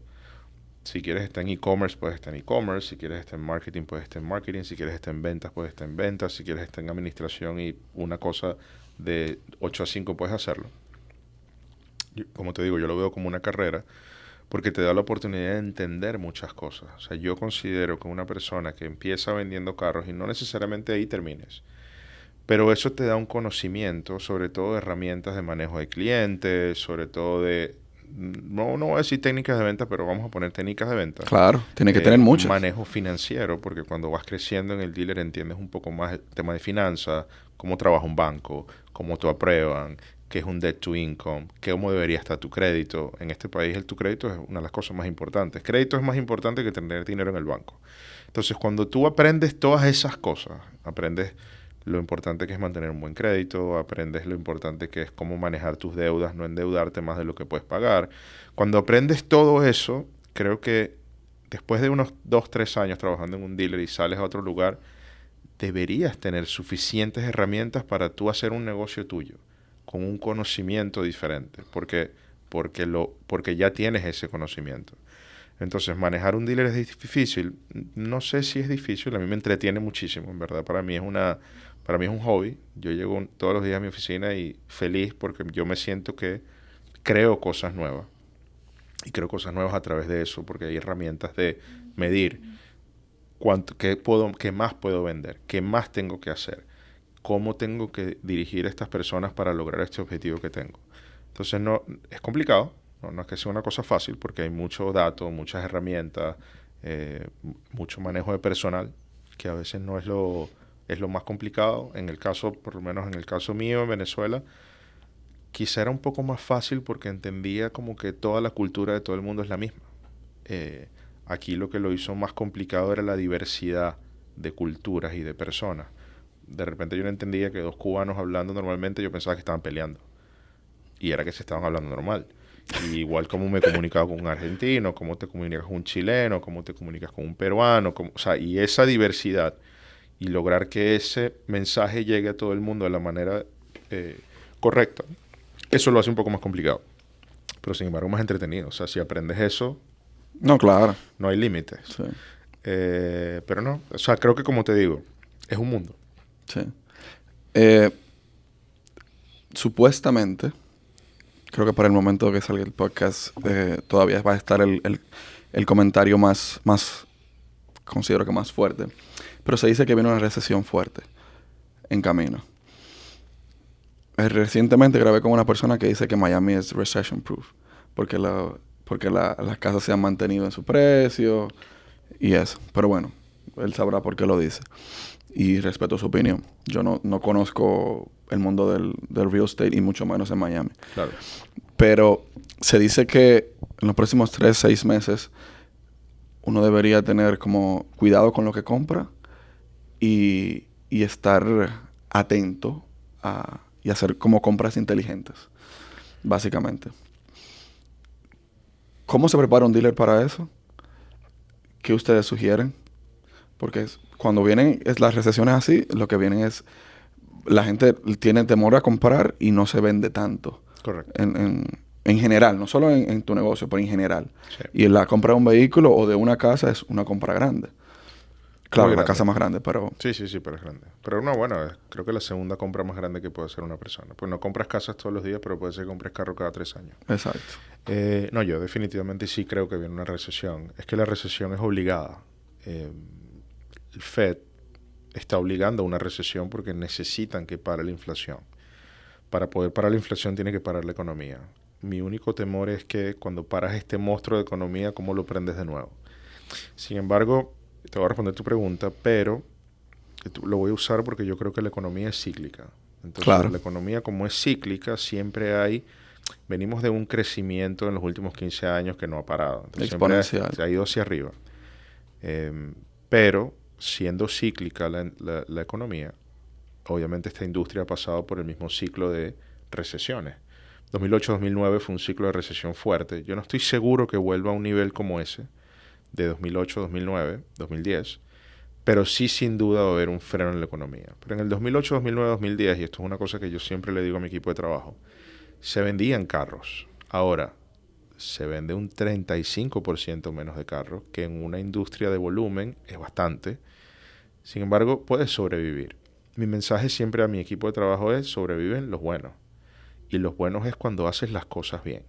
Si quieres estar en e-commerce, puedes estar en e-commerce. Si quieres estar en marketing, puedes estar en marketing. Si quieres estar en ventas, puedes estar en ventas. Si quieres estar en administración y una cosa de 8 a 5, puedes hacerlo. Como te digo, yo lo veo como una carrera porque te da la oportunidad de entender muchas cosas. O sea, yo considero que una persona que empieza vendiendo carros, y no necesariamente ahí termines, pero eso te da un conocimiento, sobre todo de herramientas de manejo de clientes, sobre todo de, no voy a decir técnicas de venta, pero vamos a poner técnicas de venta. Claro, tiene que tener muchas. Manejo financiero, porque cuando vas creciendo en el dealer entiendes un poco más el tema de finanzas, cómo trabaja un banco, cómo te aprueban, qué es un debt to income, cómo debería estar tu crédito. En este país tu crédito es una de las cosas más importantes. Crédito es más importante que tener dinero en el banco. Entonces, cuando tú aprendes todas esas cosas, aprendes lo importante que es mantener un buen crédito, aprendes lo importante que es cómo manejar tus deudas, no endeudarte más de lo que puedes pagar. Cuando aprendes todo eso, creo que después de unos 2, 3 años trabajando en un dealer y sales a otro lugar, deberías tener suficientes herramientas para tú hacer un negocio tuyo, con un conocimiento diferente, porque ya tienes ese conocimiento. Entonces, manejar un dealer es difícil. No sé si es difícil, a mí me entretiene muchísimo, en verdad. Para mí es un hobby. Yo llego todos los días a mi oficina y feliz porque yo me siento que creo cosas nuevas. Y creo cosas nuevas a través de eso, porque hay herramientas de medir qué más puedo vender, qué más tengo que hacer, cómo tengo que dirigir a estas personas para lograr este objetivo que tengo. Entonces, no es complicado. No es que sea una cosa fácil porque hay mucho dato, muchas herramientas, mucho manejo de personal, que a veces no es lo más complicado. En el caso, por lo menos en el caso mío en Venezuela, quizá era un poco más fácil porque entendía como que toda la cultura de todo el mundo es la misma. Aquí lo que lo hizo más complicado era la diversidad de culturas y de personas. De repente yo no entendía que 2 cubanos hablando normalmente, yo pensaba que estaban peleando. Y era que se estaban hablando normal. Y igual como me comunicaba con un argentino, cómo te comunicas con un chileno, cómo te comunicas con un peruano, o sea, y esa diversidad y lograr que ese mensaje llegue a todo el mundo de la manera correcta, eso lo hace un poco más complicado. Pero sin embargo más entretenido. O sea, si aprendes eso, No, claro. no hay límites. Sí. Pero no, o sea, creo que como te digo, es un mundo. Sí. Supuestamente, creo que para el momento que salga el podcast, todavía va a estar el comentario más, considero que más fuerte. Pero se dice que viene una recesión fuerte en camino. Recientemente grabé con una persona que dice que Miami es recession proof, porque las casas se han mantenido en su precio y eso. Pero bueno, él sabrá por qué lo dice. Y respeto su opinión. Yo no conozco el mundo del real estate y mucho menos en Miami. Claro. Pero se dice que en los próximos 3-6 meses uno debería tener como cuidado con lo que compra y estar atento y hacer como compras inteligentes, básicamente. ¿Cómo se prepara un dealer para eso? ¿Qué ustedes sugieren? Porque cuando vienen las recesiones así, lo que vienen es... La gente tiene temor a comprar y no se vende tanto. Correcto. En general, no solo en tu negocio, pero en general. Sí. Y la compra de un vehículo o de una casa es una compra grande. Claro, Muy la grande. casa más grande, pero... Sí, pero es grande. Pero no, bueno, creo que la segunda compra más grande que puede hacer una persona. Pues no compras casas todos los días, pero puede ser que compres carro cada 3 años. Exacto. No, yo definitivamente sí creo que viene una recesión. Es que la recesión es obligada. El Fed está obligando a una recesión porque necesitan que pare la inflación. Para poder parar la inflación tiene que parar la economía. Mi único temor es que cuando paras este monstruo de economía, ¿cómo lo prendes de nuevo? Sin embargo, te voy a responder tu pregunta, pero lo voy a usar porque yo creo que la economía es cíclica. Entonces, Claro. la economía como es cíclica, siempre venimos de un crecimiento en los últimos 15 años que no ha parado. Entonces, Exponencial. se ha ido hacia arriba. Pero, siendo cíclica la economía, obviamente esta industria ha pasado por el mismo ciclo de recesiones. 2008-2009 fue un ciclo de recesión fuerte. Yo no estoy seguro que vuelva a un nivel como ese, de 2008, 2009, 2010, pero sí sin duda va a haber un freno en la economía. Pero en el 2008, 2009, 2010, y esto es una cosa que yo siempre le digo a mi equipo de trabajo, se vendían carros. Ahora, se vende un 35% menos de carros, que en una industria de volumen es bastante. Sin embargo, puedes sobrevivir. Mi mensaje siempre a mi equipo de trabajo es: sobreviven los buenos. Y los buenos es cuando haces las cosas bien.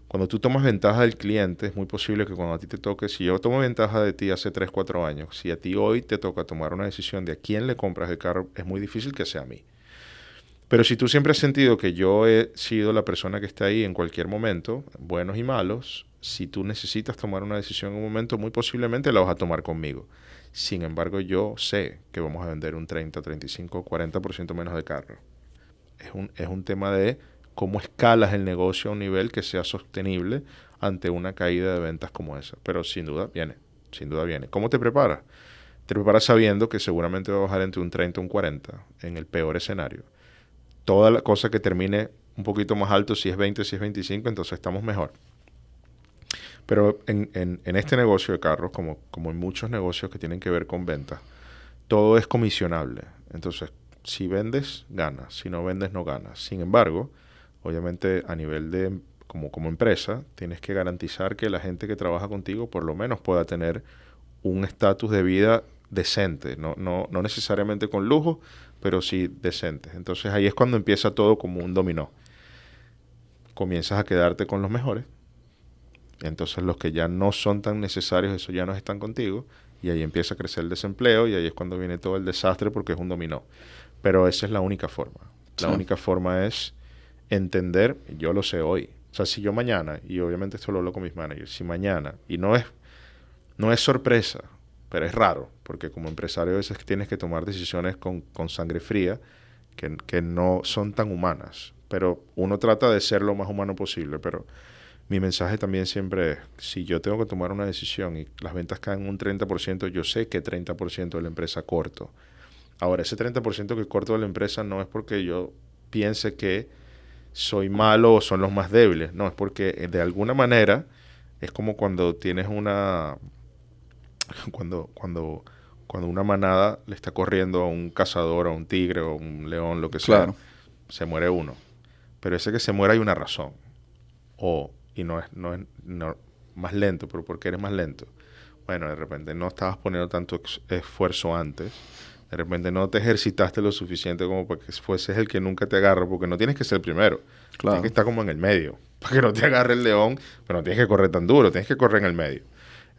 Cuando tú tomas ventaja del cliente, es muy posible que cuando a ti te toque, si yo tomo ventaja de ti hace 3, 4 años, si a ti hoy te toca tomar una decisión de a quién le compras el carro, es muy difícil que sea a mí. Pero si tú siempre has sentido que yo he sido la persona que está ahí en cualquier momento, buenos y malos, si tú necesitas tomar una decisión en un momento, muy posiblemente la vas a tomar conmigo. Sin embargo, yo sé que vamos a vender un 30, 35, 40% menos de carro. Es un tema de cómo escalas el negocio a un nivel que sea sostenible ante una caída de ventas como esa. Pero sin duda viene. ¿Cómo te preparas? Te preparas sabiendo que seguramente va a bajar entre un 30 y un 40 en el peor escenario. Toda la cosa que termine un poquito más alto, si es 20, si es 25, entonces estamos mejor. Pero en este negocio de carros, como en muchos negocios que tienen que ver con ventas, todo es comisionable. Entonces, si vendes, ganas. Si no vendes, no ganas. Sin embargo, obviamente a nivel de como empresa, tienes que garantizar que la gente que trabaja contigo por lo menos pueda tener un estatus de vida decente. No necesariamente con lujo, pero sí decente. Entonces ahí es cuando empieza todo como un dominó. Comienzas a quedarte con los mejores. Entonces los que ya no son tan necesarios, eso ya no están contigo. Y ahí empieza a crecer el desempleo y ahí es cuando viene todo el desastre porque es un dominó. Pero esa es la única forma. La única forma es entender, yo lo sé hoy. O sea, si yo mañana, y obviamente esto lo hablo con mis managers, si mañana, y no es sorpresa, pero es raro, porque como empresario a veces tienes que tomar decisiones con sangre fría que no son tan humanas. Pero uno trata de ser lo más humano posible, pero mi mensaje también siempre es, si yo tengo que tomar una decisión y las ventas caen un 30%, yo sé que 30% de la empresa corto. Ahora, ese 30% que corto de la empresa no es porque yo piense que soy malo o son los más débiles. No, es porque de alguna manera es como cuando tienes cuando una manada le está corriendo a un cazador, a un tigre o un león, lo que sea. Claro. se muere uno. Pero ese que se muere hay una razón. Y no es más lento, pero ¿por qué eres más lento? Bueno, de repente no estabas poniendo tanto esfuerzo antes. De repente no te ejercitaste lo suficiente como para que fueses el que nunca te agarre, porque no tienes que ser el primero. Claro. Tienes que estar como en el medio. Para que no te agarre el león, pero no tienes que correr tan duro, tienes que correr en el medio.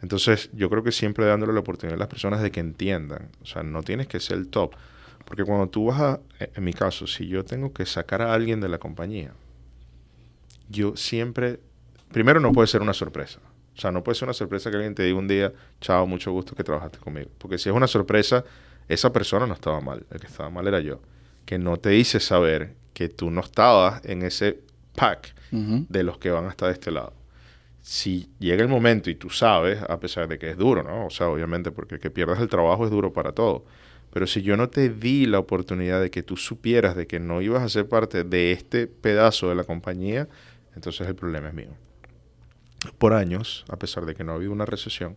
Entonces, yo creo que siempre dándole la oportunidad a las personas de que entiendan. O sea, no tienes que ser el top. Porque cuando tú en mi caso, si yo tengo que sacar a alguien de la compañía, yo siempre, primero no puede ser una sorpresa. O sea, no puede ser una sorpresa que alguien te diga un día, chao, mucho gusto que trabajaste conmigo. Porque si es una sorpresa, esa persona no estaba mal. El que estaba mal era yo. Que no te hice saber que tú no estabas en ese pack de los que van a estar de este lado. Si llega el momento y tú sabes, a pesar de que es duro, ¿no? O sea, obviamente, porque que pierdas el trabajo es duro para todo. Pero si yo no te di la oportunidad de que tú supieras de que no ibas a ser parte de este pedazo de la compañía, entonces el problema es mío. Por años, a pesar de que no ha habido una recesión,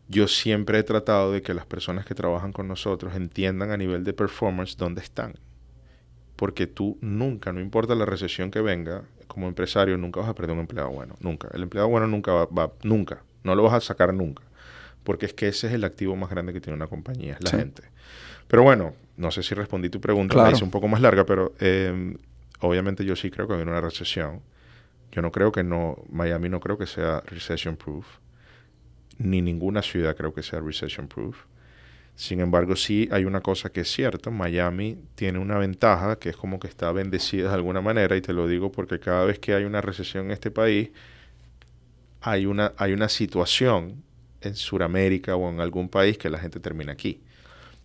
yo siempre he tratado de que las personas que trabajan con nosotros entiendan a nivel de performance dónde están. Porque tú nunca, no importa la recesión que venga, como empresario nunca vas a perder un empleado bueno. Nunca. El empleado bueno nunca nunca. No lo vas a sacar nunca. Porque es que ese es el activo más grande que tiene una compañía, es la gente. Pero bueno, no sé si respondí tu pregunta, la hice un poco más larga, pero obviamente yo sí creo que viene una recesión. Yo no creo que Miami no creo que sea recession proof, ni ninguna ciudad creo que sea recession proof. Sin embargo, sí hay una cosa que es cierta, Miami tiene una ventaja que es como que está bendecida de alguna manera, y te lo digo porque cada vez que hay una recesión en este país, hay una situación en Sudamérica o en algún país que la gente termina aquí.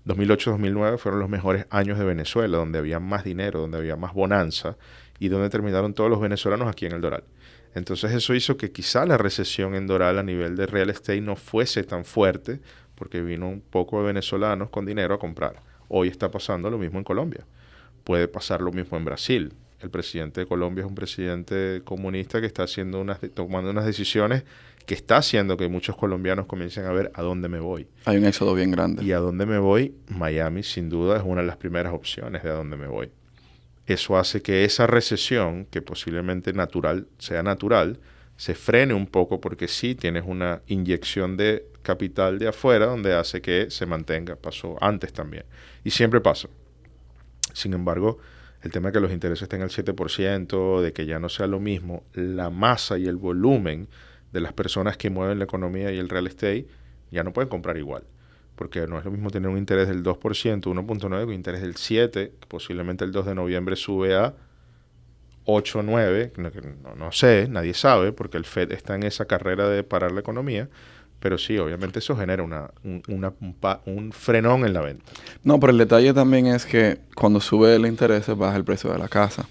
2008-2009 fueron los mejores años de Venezuela, donde había más dinero, donde había más bonanza y donde terminaron todos los venezolanos aquí en el Doral. Entonces eso hizo que quizá la recesión en Doral a nivel de real estate no fuese tan fuerte porque vino un poco de venezolanos con dinero a comprar. Hoy está pasando lo mismo en Colombia. Puede pasar lo mismo en Brasil. El presidente de Colombia es un presidente comunista que está tomando unas decisiones que está haciendo que muchos colombianos comiencen a ver a dónde me voy. Hay un éxodo bien grande. Y a dónde me voy, Miami sin duda es una de las primeras opciones de a dónde me voy. Eso hace que esa recesión, que posiblemente sea natural, se frene un poco porque sí tienes una inyección de capital de afuera donde hace que se mantenga. Pasó antes también. Y siempre pasa. Sin embargo, el tema de que los intereses estén al 7%, de que ya no sea lo mismo, la masa y el volumen de las personas que mueven la economía y el real estate ya no pueden comprar igual. Porque no es lo mismo tener un interés del 2%, 1.9%, que un interés del 7%, que posiblemente el 2 de noviembre sube a 8 o 9, no sé, nadie sabe, porque el Fed está en esa carrera de parar la economía, pero sí, obviamente eso genera un frenón en la venta. No, pero el detalle también es que cuando sube el interés baja el precio de la casa.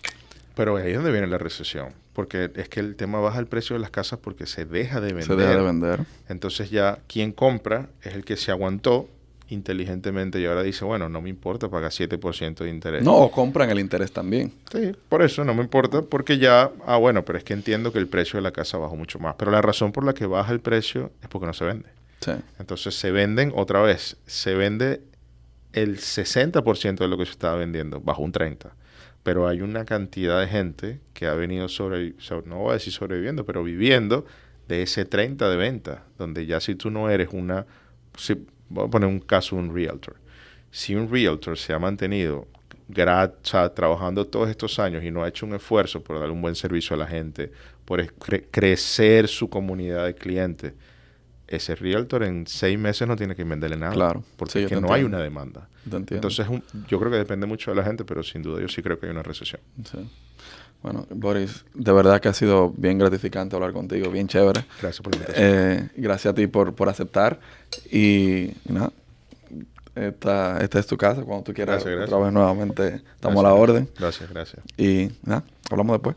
Pero ahí es donde viene la recesión, porque es que el tema baja el precio de las casas porque se deja de vender. Se deja de vender. Entonces ya quien compra es el que se aguantó inteligentemente y ahora dice, bueno, no me importa pagar 7% de interés. No, o compran el interés también. Sí, por eso no me importa, porque ya, bueno, pero es que entiendo que el precio de la casa bajó mucho más. Pero la razón por la que baja el precio es porque no se vende. Sí. Entonces se vende el 60% de lo que se estaba vendiendo, bajo un 30%. Pero hay una cantidad de gente que ha venido no voy a decir sobreviviendo, pero viviendo de ese 30% de venta, donde ya si tú no eres voy a poner un caso de un realtor. Si un realtor se ha mantenido trabajando todos estos años y no ha hecho un esfuerzo por darle un buen servicio a la gente, por crecer su comunidad de clientes, ese realtor en 6 meses no tiene que venderle nada. Claro. Porque sí, es que no hay una demanda. Te entiendo. Entonces, yo creo que depende mucho de la gente, pero sin duda yo sí creo que hay una recesión. Sí. Bueno, Boris, de verdad que ha sido bien gratificante hablar contigo, bien chévere. Gracias por la invitación. Gracias a ti por aceptar. Y nada, esta es tu casa. Cuando tú quieras gracias. otra vez nuevamente, estamos a la orden. Gracias. Y nada, hablamos después.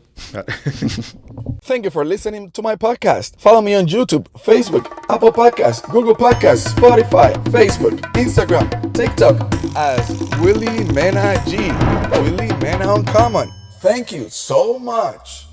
Thank you for listening to my podcast. Follow me on YouTube, Facebook, Apple Podcasts, Google Podcasts, Spotify, Facebook, Instagram, TikTok as Willie Mena G. Willie Mena Uncommon. Thank you so much.